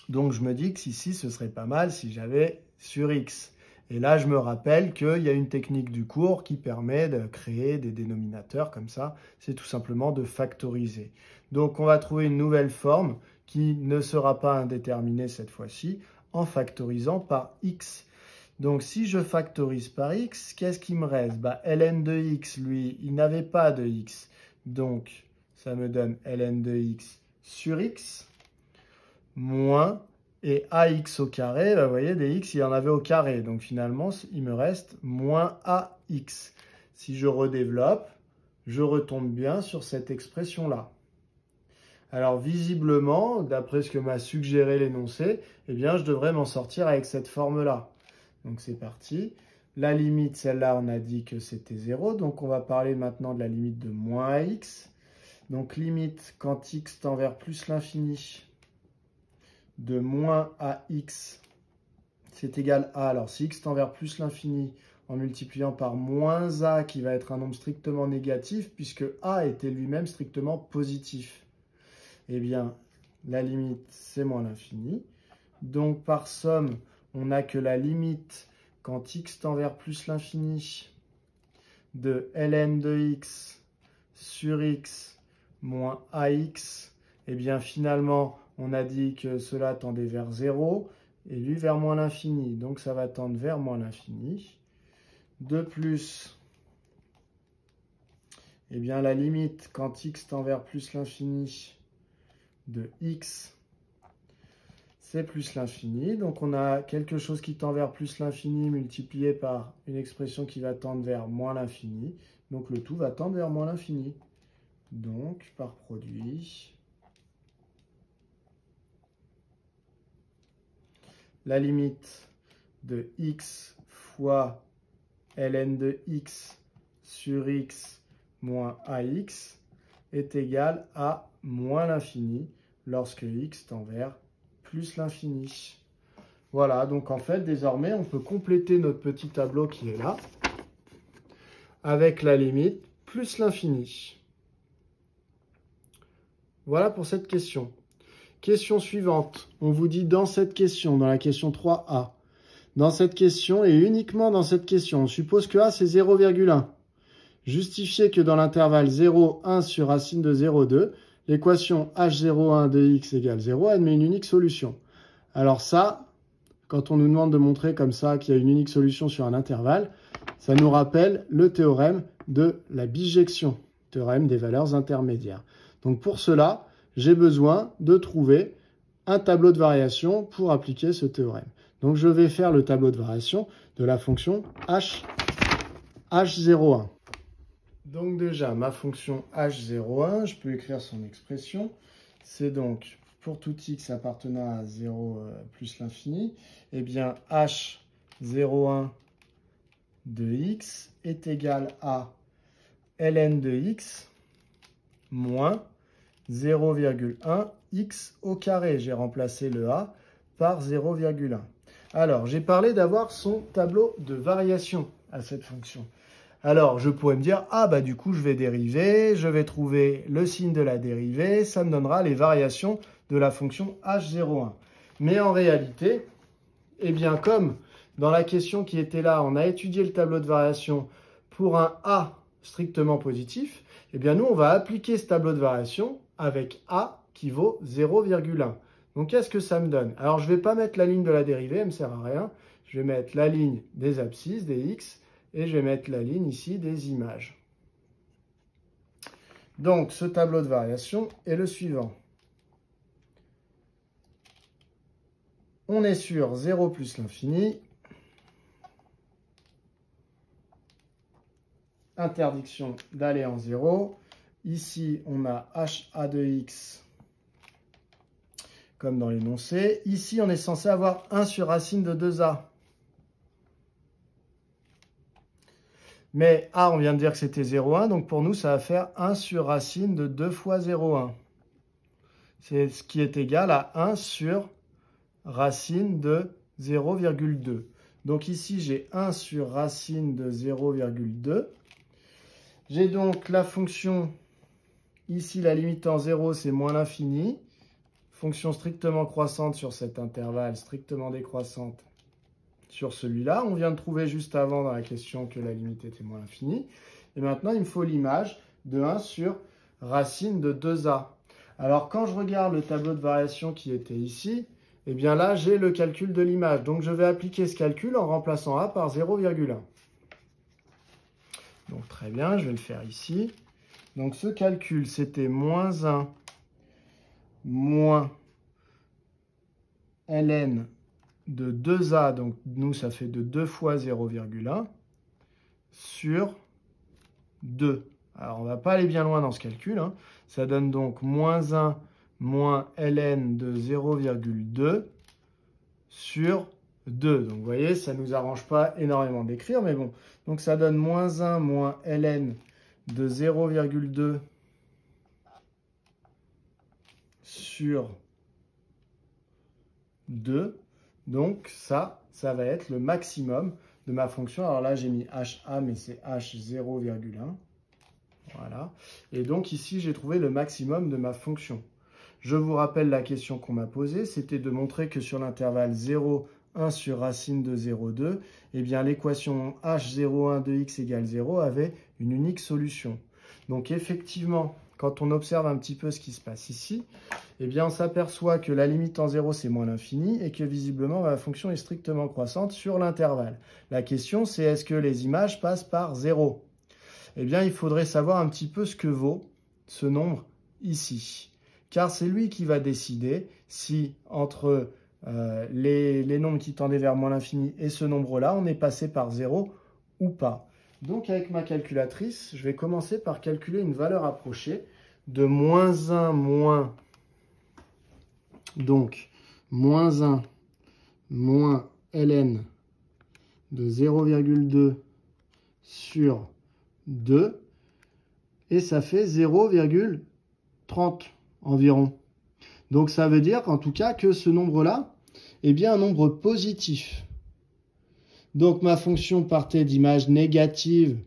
Donc je me dis que ici, ce serait pas mal si j'avais sur x. Et là, je me rappelle qu'il y a une technique du cours qui permet de créer des dénominateurs comme ça. C'est tout simplement de factoriser. Donc on va trouver une nouvelle forme qui ne sera pas indéterminée cette fois-ci en factorisant par x. Donc si je factorise par x, qu'est-ce qui me reste? Ln de x, lui, il n'avait pas de x. Donc ça me donne ln de x sur x moins, et ax au carré, vous voyez, des x, il y en avait au carré. Donc finalement, il me reste moins ax. Si je redéveloppe, je retombe bien sur cette expression-là. Alors visiblement, d'après ce que m'a suggéré l'énoncé, eh bien, je devrais m'en sortir avec cette forme-là. Donc c'est parti. La limite, celle-là, on a dit que c'était 0. Donc on va parler maintenant de la limite de moins ax. Donc limite quand x tend vers plus l'infini de moins ax c'est égal à, alors si x tend vers plus l'infini, en multipliant par moins a, qui va être un nombre strictement négatif, puisque a était lui-même strictement positif. Eh bien, la limite, c'est moins l'infini. Donc, par somme, on n'a que la limite, quand x tend vers plus l'infini, de ln de x sur x moins ax. Eh bien, finalement, on a dit que cela tendait vers 0, et lui vers moins l'infini. Donc, ça va tendre vers moins l'infini. De plus, eh bien, la limite, quand x tend vers plus l'infini, de x, c'est plus l'infini. Donc, on a quelque chose qui tend vers plus l'infini multiplié par une expression qui va tendre vers moins l'infini. Donc, le tout va tendre vers moins l'infini. Donc, par produit, la limite de x fois ln de x sur x moins ax est égale à moins l'infini lorsque x tend vers plus l'infini. Voilà, donc en fait, désormais, on peut compléter notre petit tableau qui est là avec la limite plus l'infini. Voilà pour cette question. Question suivante. On vous dit dans cette question, dans la question 3a, dans cette question et uniquement dans cette question, on suppose que a c'est 0,1. Justifiez que dans l'intervalle 0, 1 sur racine de 0,2, l'équation h01 de x égale 0 admet une unique solution. Alors ça, quand on nous demande de montrer comme ça qu'il y a une unique solution sur un intervalle, ça nous rappelle le théorème de la bijection, théorème des valeurs intermédiaires. Donc pour cela, j'ai besoin de trouver un tableau de variation pour appliquer ce théorème. Donc je vais faire le tableau de variation de la fonction h01. Donc déjà, ma fonction h01, je peux écrire son expression. C'est donc, pour tout x appartenant à 0 plus l'infini, eh bien h01 de x est égal à ln de x moins 0,1 x au carré. J'ai remplacé le a par 0,1. Alors, j'ai parlé d'avoir son tableau de variation à cette fonction. Alors, je pourrais me dire, ah bah du coup, je vais dériver, je vais trouver le signe de la dérivée, ça me donnera les variations de la fonction h01. Mais en réalité, eh bien comme dans la question qui était là, on a étudié le tableau de variation pour un a strictement positif, eh bien nous, on va appliquer ce tableau de variation avec a qui vaut 0,1. Donc, qu'est-ce que ça me donne? Alors, je ne vais pas mettre la ligne de la dérivée, elle ne me sert à rien. Je vais mettre la ligne des abscisses, des x, et je vais mettre la ligne ici des images. Donc, ce tableau de variation est le suivant. On est sur 0 plus l'infini. Interdiction d'aller en 0. Ici, on a HA de x comme dans l'énoncé. Ici, on est censé avoir 1 sur racine de 2a. Mais a, on vient de dire que c'était 0,1, donc pour nous, ça va faire 1 sur racine de 2 fois 0,1. C'est ce qui est égal à 1 sur racine de 0,2. Donc ici, j'ai 1 sur racine de 0,2. J'ai donc la fonction, ici, la limite en 0, c'est moins l'infini. Fonction strictement croissante sur cet intervalle, strictement décroissante sur celui-là. On vient de trouver juste avant dans la question que la limite était moins l'infini. Et maintenant, il me faut l'image de 1 sur racine de 2a. Alors, quand je regarde le tableau de variation qui était ici, eh bien là, j'ai le calcul de l'image. Donc, je vais appliquer ce calcul en remplaçant a par 0,1. Donc, très bien, je vais le faire ici. Donc, ce calcul, c'était moins 1 moins ln de 2a, donc nous, ça fait de 2 fois 0,1 sur 2. Alors, on ne va pas aller bien loin dans ce calcul. Hein. Ça donne donc moins 1 moins ln de 0,2 sur 2. Donc, vous voyez, ça ne nous arrange pas énormément d'écrire, mais bon. Donc, ça donne moins 1 moins ln de 0,2 sur 2. Donc ça va être le maximum de ma fonction. Alors là, j'ai mis HA, mais c'est H0,1. Voilà. Et donc ici, j'ai trouvé le maximum de ma fonction. Je vous rappelle la question qu'on m'a posée, c'était de montrer que sur l'intervalle 0, 1 sur racine de 0,2, eh bien l'équation H01 de x égale 0 avait une unique solution. Donc effectivement, quand on observe un petit peu ce qui se passe ici, eh bien on s'aperçoit que la limite en 0 c'est moins l'infini et que visiblement la fonction est strictement croissante sur l'intervalle. La question c'est est-ce que les images passent par 0? Eh bien il faudrait savoir un petit peu ce que vaut ce nombre ici. Car c'est lui qui va décider si entre les nombres qui tendaient vers moins l'infini et ce nombre-là, on est passé par 0 ou pas. Donc avec ma calculatrice, je vais commencer par calculer une valeur approchée de moins 1 moins, donc moins 1 moins ln de 0,2 sur 2, et ça fait 0,30 environ. Donc ça veut dire qu'en tout cas que ce nombre-là est bien un nombre positif. Donc ma fonction partait d'images négatives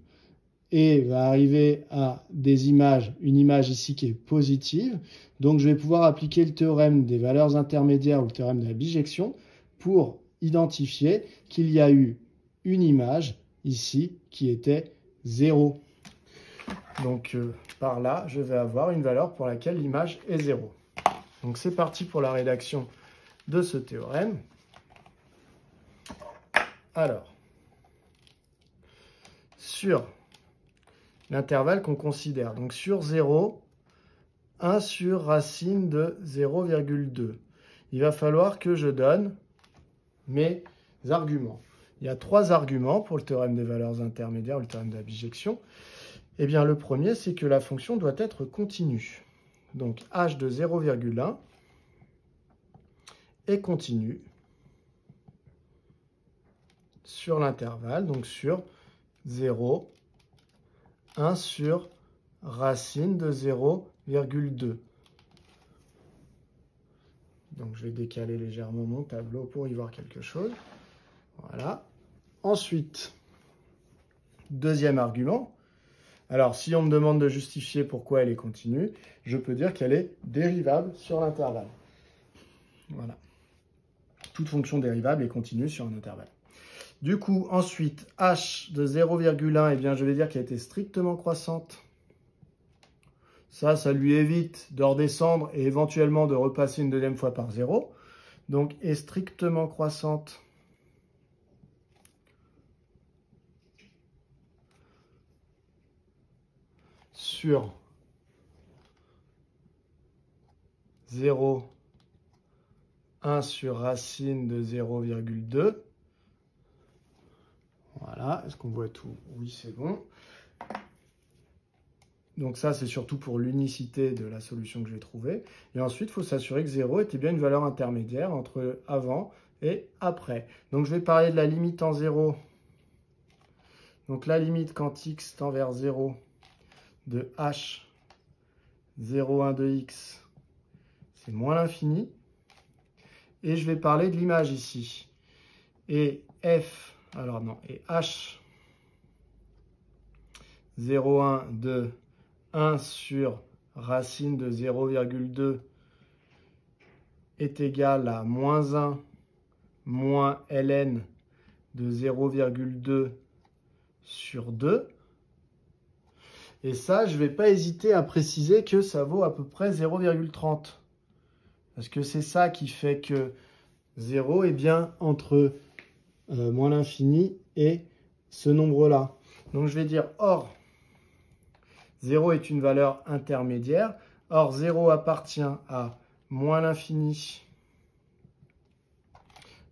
et va arriver à des images, une image ici qui est positive. Donc je vais pouvoir appliquer le théorème des valeurs intermédiaires ou le théorème de la bijection pour identifier qu'il y a eu une image ici qui était 0. Donc par là, je vais avoir une valeur pour laquelle l'image est 0. Donc c'est parti pour la rédaction de ce théorème. Alors, sur l'intervalle qu'on considère, donc sur 0, 1 sur racine de 0,2, il va falloir que je donne mes arguments. Il y a 3 arguments pour le théorème des valeurs intermédiaires, le théorème de la bijection. Eh bien, le premier, c'est que la fonction doit être continue. Donc, h de 0,1 est continu sur l'intervalle, donc sur 0, 1 sur racine de 0,2. Donc, je vais décaler légèrement mon tableau pour y voir quelque chose. Voilà. Ensuite, deuxième argument. Alors, si on me demande de justifier pourquoi elle est continue, je peux dire qu'elle est dérivable sur l'intervalle. Voilà. Toute fonction dérivable est continue sur un intervalle. Du coup, ensuite, h de 0,1, eh bien, je vais dire qu'elle était strictement croissante. Ça lui évite de redescendre et éventuellement de repasser une deuxième fois par 0. Donc, est strictement croissante sur 0, 1 sur racine de 0,2. Voilà, est-ce qu'on voit tout? Oui, c'est bon. Donc ça, c'est surtout pour l'unicité de la solution que je vais trouver. Et ensuite, il faut s'assurer que 0 était bien une valeur intermédiaire entre avant et après. Donc je vais parler de la limite en 0. Donc la limite quand x tend vers 0 de h 0,1 de x, c'est moins l'infini. Et je vais parler de l'image ici. Et f, alors non, et h 0,1 de 1 sur racine de 0,2 est égal à moins 1 moins ln de 0,2 sur 2. Et ça, je ne vais pas hésiter à préciser que ça vaut à peu près 0,30. Parce que c'est ça qui fait que 0 est bien entre moins l'infini et ce nombre-là. Donc je vais dire, or, 0 est une valeur intermédiaire. Or, 0 appartient à moins l'infini,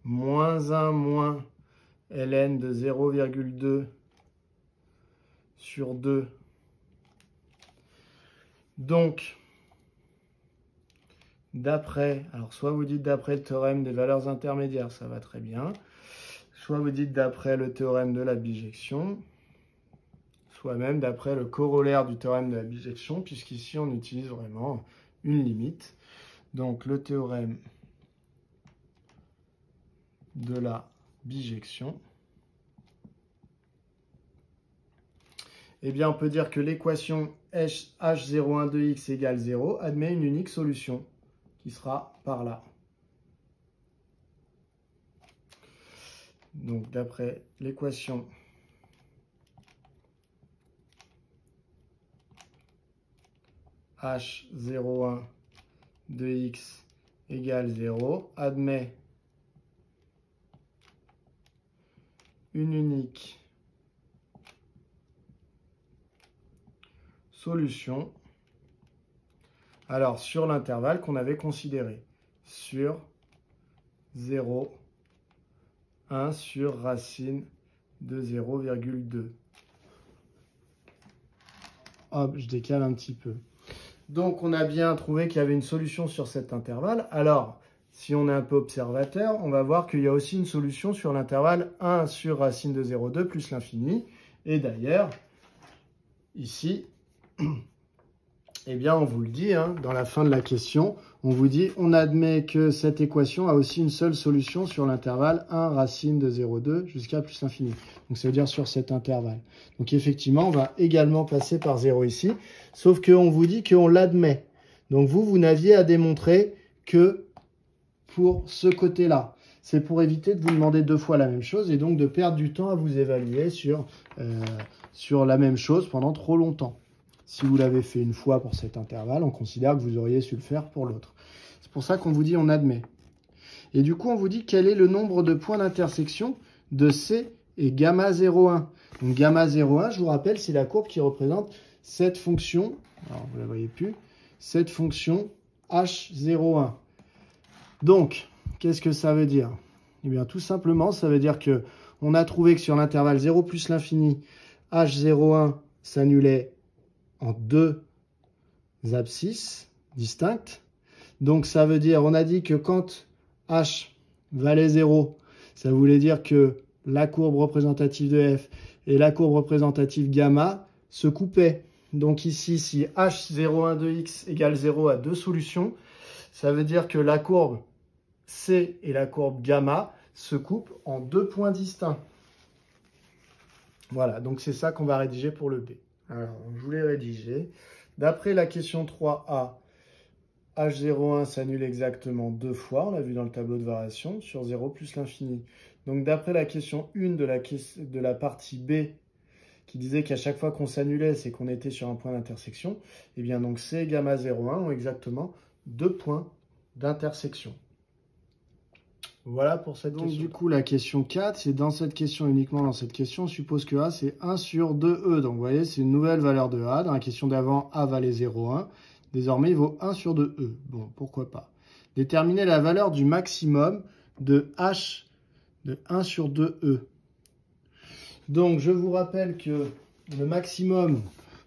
moins 1 moins ln de 0,2 sur 2. Donc, d'après, alors soit vous dites d'après le théorème des valeurs intermédiaires, ça va très bien. Soit vous dites d'après le théorème de la bijection, soit même d'après le corollaire du théorème de la bijection, puisqu'ici on utilise vraiment une limite. Donc le théorème de la bijection, eh bien, on peut dire que l'équation h01 de x égale 0 admet une unique solution, qui sera par là. Donc, d'après l'équation h01 de x égale 0, admet une unique solution, alors sur l'intervalle qu'on avait considéré, sur 0, 1 sur racine de 0,2. Hop, je décale un petit peu. Donc, on a bien trouvé qu'il y avait une solution sur cet intervalle. Alors, si on est un peu observateur, on va voir qu'il y a aussi une solution sur l'intervalle 1 sur racine de 0,2 plus l'infini. Et d'ailleurs, ici, eh bien, on vous le dit, hein, dans la fin de la question, on vous dit, on admet que cette équation a aussi une seule solution sur l'intervalle 1 racine de 0,2 jusqu'à plus l'infini. Donc, ça veut dire sur cet intervalle. Donc, effectivement, on va également passer par 0 ici, sauf qu'on vous dit qu'on l'admet. Donc, vous n'aviez à démontrer que pour ce côté-là. C'est pour éviter de vous demander deux fois la même chose et donc de perdre du temps à vous évaluer sur la même chose pendant trop longtemps. Si vous l'avez fait une fois pour cet intervalle, on considère que vous auriez su le faire pour l'autre. C'est pour ça qu'on vous dit on admet. Et du coup, on vous dit quel est le nombre de points d'intersection de C et gamma 0,1. Donc gamma 0,1, je vous rappelle, c'est la courbe qui représente cette fonction, alors vous ne la voyez plus, cette fonction h01. Donc, qu'est-ce que ça veut dire? Eh bien, tout simplement, ça veut dire que on a trouvé que sur l'intervalle 0 plus l'infini, h01 s'annulait en deux abscisses distinctes. Donc, ça veut dire, on a dit que quand h valait 0, ça voulait dire que la courbe représentative de f et la courbe représentative gamma se coupaient. Donc ici, si h01 de x égale 0 à deux solutions, ça veut dire que la courbe C et la courbe gamma se coupent en deux points distincts. Voilà, donc c'est ça qu'on va rédiger pour le B. Alors, je vous l'ai rédigé. D'après la question 3A, h01 s'annule exactement deux fois, on l'a vu dans le tableau de variation, sur 0 plus l'infini. Donc d'après la question 1 de la partie B, qui disait qu'à chaque fois qu'on s'annulait, c'est qu'on était sur un point d'intersection, et bien donc C et gamma 0,1 ont exactement deux points d'intersection. Voilà pour cette question. Donc du coup, la question 4, c'est dans cette question, uniquement dans cette question, on suppose que A, c'est 1 sur 2E. Donc vous voyez, c'est une nouvelle valeur de A. Dans la question d'avant, A valait 0,1. Désormais, il vaut 1 sur 2E. Bon, pourquoi pas. Déterminer la valeur du maximum de H de 1 sur 2E. Donc, je vous rappelle que le maximum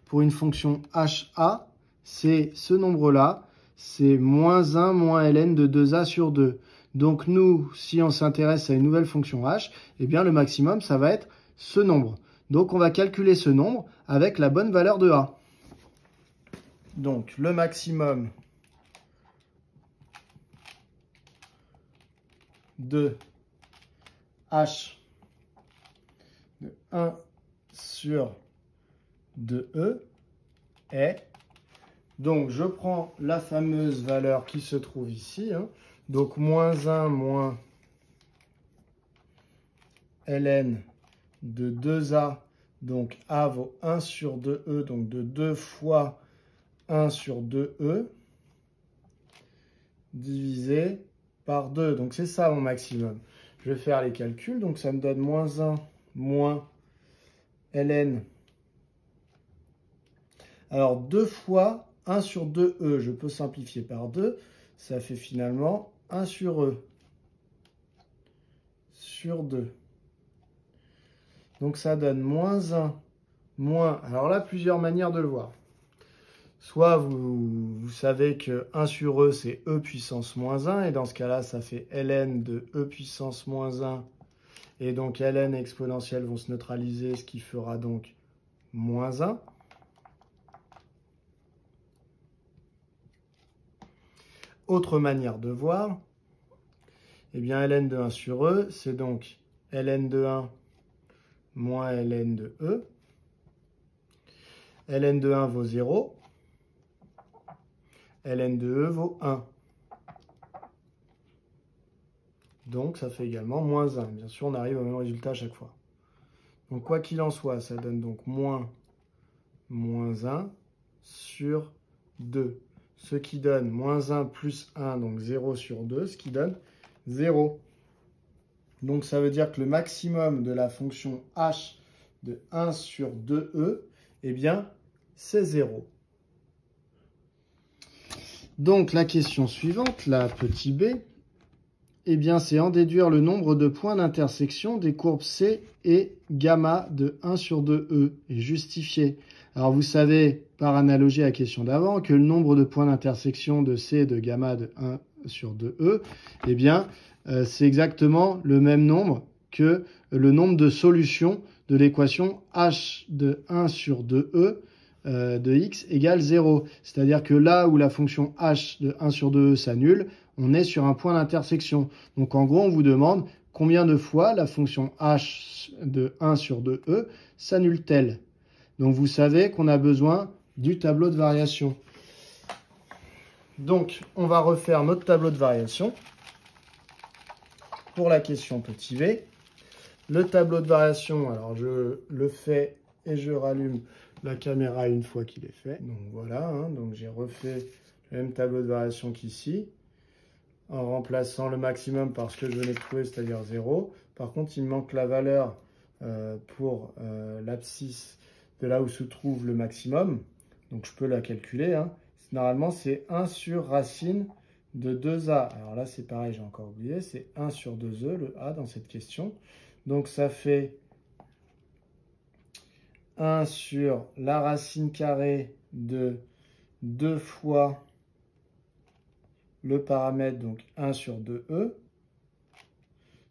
pour une fonction HA, c'est ce nombre-là. C'est moins 1 moins ln de 2A sur 2. Donc, nous, si on s'intéresse à une nouvelle fonction h, eh bien, le maximum, ça va être ce nombre. Donc, on va calculer ce nombre avec la bonne valeur de a. Donc, le maximum de h de 1 sur 2e est... Donc, je prends la fameuse valeur qui se trouve ici, hein. Donc, moins 1 moins ln de 2a, donc a vaut 1 sur 2e, donc de 2 fois 1 sur 2e, divisé par 2. Donc, c'est ça mon maximum. Je vais faire les calculs, donc ça me donne moins 1 moins ln. Alors, 2 fois 1 sur 2e, je peux simplifier par 2, ça fait finalement 1 sur e sur 2. Donc ça donne moins 1 moins... Alors là, plusieurs manières de le voir. Soit vous savez que 1 sur e, c'est e puissance moins 1, et dans ce cas-là, ça fait ln de e puissance moins 1, et donc ln et exponentielle vont se neutraliser, ce qui fera donc moins 1. Autre manière de voir, eh bien ln de 1 sur E, c'est donc ln de 1 moins ln de E. Ln de 1 vaut 0. Ln de E vaut 1. Donc, ça fait également moins 1. Bien sûr, on arrive au même résultat à chaque fois. Donc, quoi qu'il en soit, ça donne donc moins 1 sur 2. Ce qui donne moins 1 plus 1, donc 0 sur 2, ce qui donne 0. Donc, ça veut dire que le maximum de la fonction h de 1 sur 2e, eh bien, c'est 0. Donc, la question suivante, la petit b, eh bien, c'est en déduire le nombre de points d'intersection des courbes C et gamma de 1 sur 2e et justifier. Alors, vous savez, par analogie à la question d'avant, que le nombre de points d'intersection de C et de gamma de 1 sur 2e, eh bien, c'est exactement le même nombre que le nombre de solutions de l'équation h de 1 sur 2e de x égale 0. C'est-à-dire que là où la fonction h de 1 sur 2e s'annule, on est sur un point d'intersection. Donc en gros, on vous demande combien de fois la fonction h de 1 sur 2e s'annule-t-elle. Donc vous savez qu'on a besoin du tableau de variation. Donc on va refaire notre tableau de variation pour la question petit v. Le tableau de variation, alors je le fais et je rallume la caméra une fois qu'il est fait. Donc voilà, donc j'ai refait le même tableau de variation qu'ici, en remplaçant le maximum par ce que je venais de trouver, c'est-à-dire 0. Par contre, il me manque la valeur pour l'abscisse de là où se trouve le maximum. Donc je peux la calculer. Normalement, c'est 1 sur racine de 2a. Alors là, c'est pareil, j'ai encore oublié. C'est 1 sur 2e, le a dans cette question. Donc ça fait 1 sur la racine carrée de 2 fois le paramètre, donc 1 sur 2e,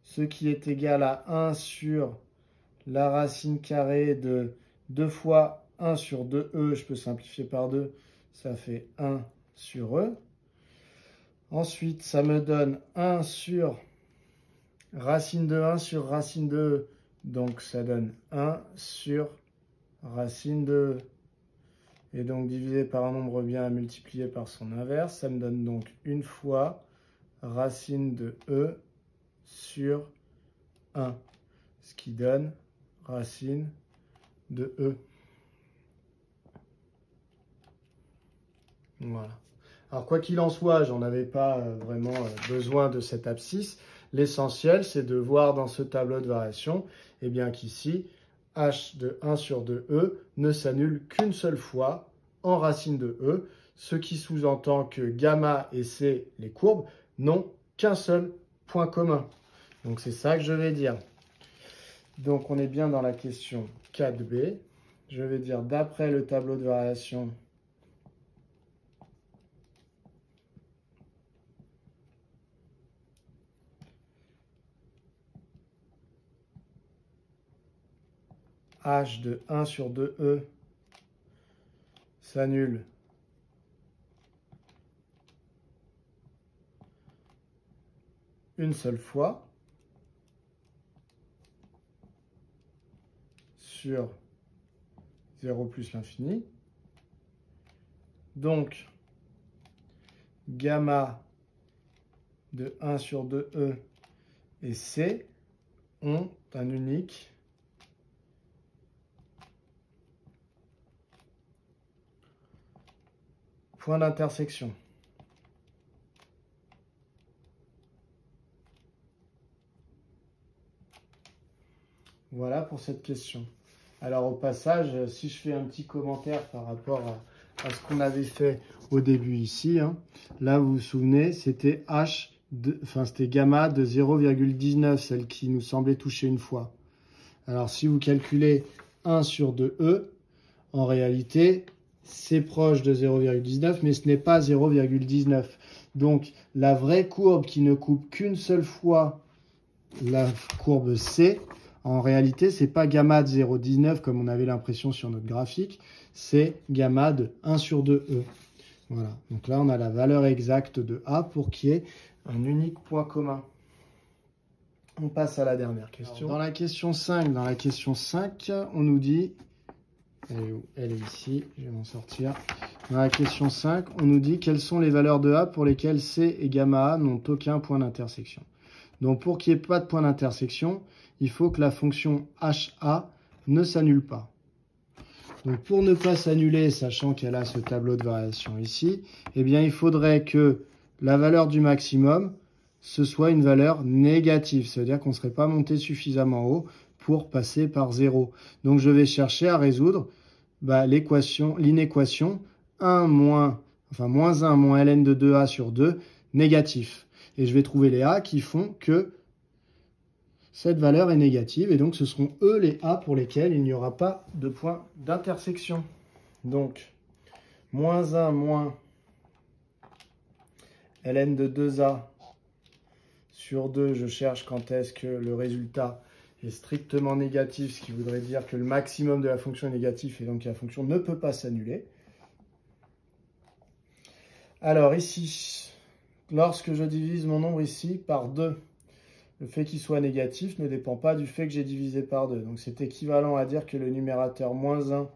ce qui est égal à 1 sur la racine carrée de 2 fois 1 sur 2e, je peux simplifier par 2, ça fait 1 sur e. Ensuite, ça me donne 1 sur racine de 1 sur racine de e, donc ça donne 1 sur racine de e. Et donc divisé par un nombre bien à multiplier par son inverse, ça me donne donc une fois racine de e sur 1, ce qui donne racine de e. Voilà. Alors quoi qu'il en soit, j'en avais pas vraiment besoin de cette abscisse. L'essentiel, c'est de voir dans ce tableau de variation, eh bien qu'ici, h de 1 sur 2e ne s'annule qu'une seule fois en racine de e, ce qui sous-entend que gamma et c, les courbes, n'ont qu'un seul point commun. Donc c'est ça que je vais dire. Donc on est bien dans la question 4b. Je vais dire d'après le tableau de variation, h de 1 sur 2e s'annule une seule fois sur 0 plus l'infini. Donc, gamma de 1 sur 2e et c ont un unique point d'intersection. Voilà pour cette question. Alors au passage, si je fais un petit commentaire par rapport à ce qu'on avait fait au début ici, là vous vous souvenez, c'était c'était gamma de 0,19, celle qui nous semblait toucher une fois. Alors si vous calculez 1 sur 2e, en réalité, c'est proche de 0,19, mais ce n'est pas 0,19. Donc, la vraie courbe qui ne coupe qu'une seule fois la courbe C, en réalité, ce n'est pas gamma de 0,19 comme on avait l'impression sur notre graphique, c'est gamma de 1 sur 2e. Voilà, donc là, on a la valeur exacte de A pour qu'il y ait un unique point commun. On passe à la dernière question. Alors, dans la question 5, on nous dit, elle est où? Elle est ici, je vais m'en sortir. Dans la question 5, on nous dit quelles sont les valeurs de A pour lesquelles C et gamma A n'ont aucun point d'intersection. Donc pour qu'il n'y ait pas de point d'intersection, il faut que la fonction HA ne s'annule pas. Donc pour ne pas s'annuler, sachant qu'elle a ce tableau de variation ici, eh bien il faudrait que la valeur du maximum, ce soit une valeur négative. Ça veut dire qu'on ne serait pas monté suffisamment haut pour passer par 0. Donc je vais chercher à résoudre l'inéquation 1 moins 1 moins ln de 2a sur 2 négatif. Et je vais trouver les a qui font que cette valeur est négative. Et donc, ce seront eux les a pour lesquels il n'y aura pas de point d'intersection. Donc, moins 1 moins ln de 2a sur 2, je cherche quand est-ce que le résultat est strictement négatif, ce qui voudrait dire que le maximum de la fonction est négatif et donc la fonction ne peut pas s'annuler. Alors ici, lorsque je divise mon nombre ici par 2, le fait qu'il soit négatif ne dépend pas du fait que j'ai divisé par 2. Donc c'est équivalent à dire que le numérateur moins 1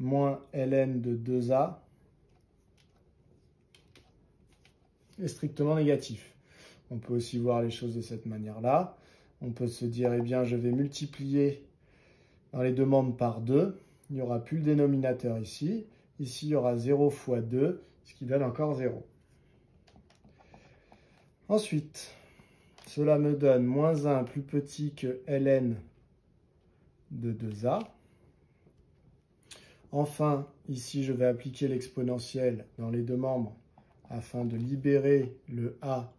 moins ln de 2a est strictement négatif. On peut aussi voir les choses de cette manière-là. On peut se dire, eh bien, je vais multiplier dans les demandes par 2. Il n'y aura plus le dénominateur ici. Ici, il y aura 0 fois 2, ce qui donne encore 0. Ensuite, cela me donne moins 1 plus petit que ln de 2a. Enfin, ici, je vais appliquer l'exponentielle dans les deux membres afin de libérer le a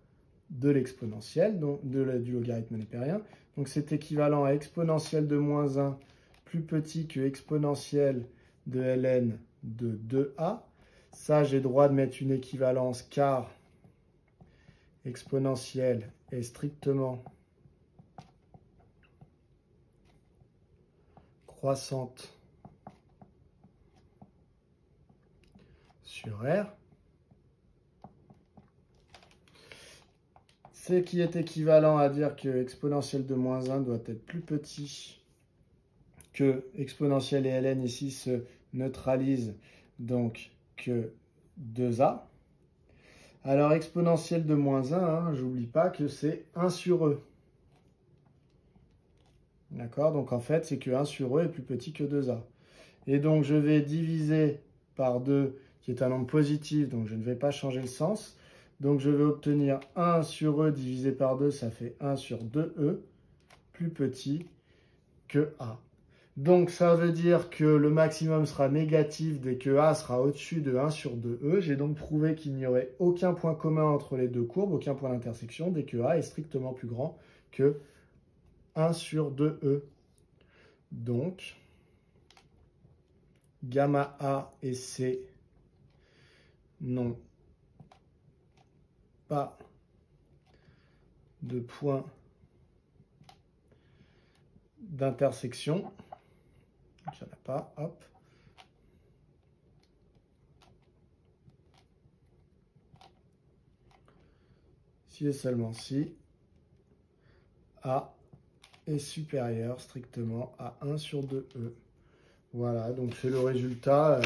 de l'exponentielle, donc du logarithme népérien. Donc c'est équivalent à exponentielle de moins 1 plus petit que exponentielle de ln de 2a. Ça, j'ai droit de mettre une équivalence car exponentielle est strictement croissante sur R. Ce qui est équivalent à dire que exponentielle de moins 1 doit être plus petit que exponentielle et ln ici se neutralisent, donc que 2a. Alors exponentielle de moins 1, j'oublie pas que c'est 1 sur e. D'accord? Donc en fait, c'est que 1 sur e est plus petit que 2a. Et donc je vais diviser par 2, qui est un nombre positif, donc je ne vais pas changer le sens. Donc je vais obtenir 1 sur e divisé par 2, ça fait 1 sur 2e, plus petit que a. Donc ça veut dire que le maximum sera négatif dès que a sera au-dessus de 1 sur 2e. J'ai donc prouvé qu'il n'y aurait aucun point commun entre les deux courbes, aucun point d'intersection, dès que a est strictement plus grand que 1 sur 2e. Donc, gamma a et c n'ont pas de point d'intersection. Il n'y en a pas, hop. Si et seulement si A est supérieur strictement à 1 sur 2e. Voilà, donc c'est le résultat.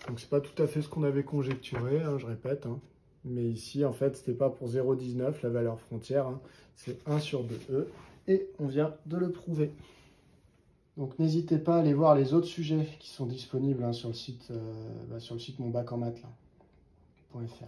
Donc c'est pas tout à fait ce qu'on avait conjecturé, hein, je répète. Hein. Mais ici, en fait, c'était pas pour 0,19, la valeur frontière. Hein. C'est 1 sur 2e. Et on vient de le prouver. Donc n'hésitez pas à aller voir les autres sujets qui sont disponibles hein, sur le site, mon bac en maths.fr.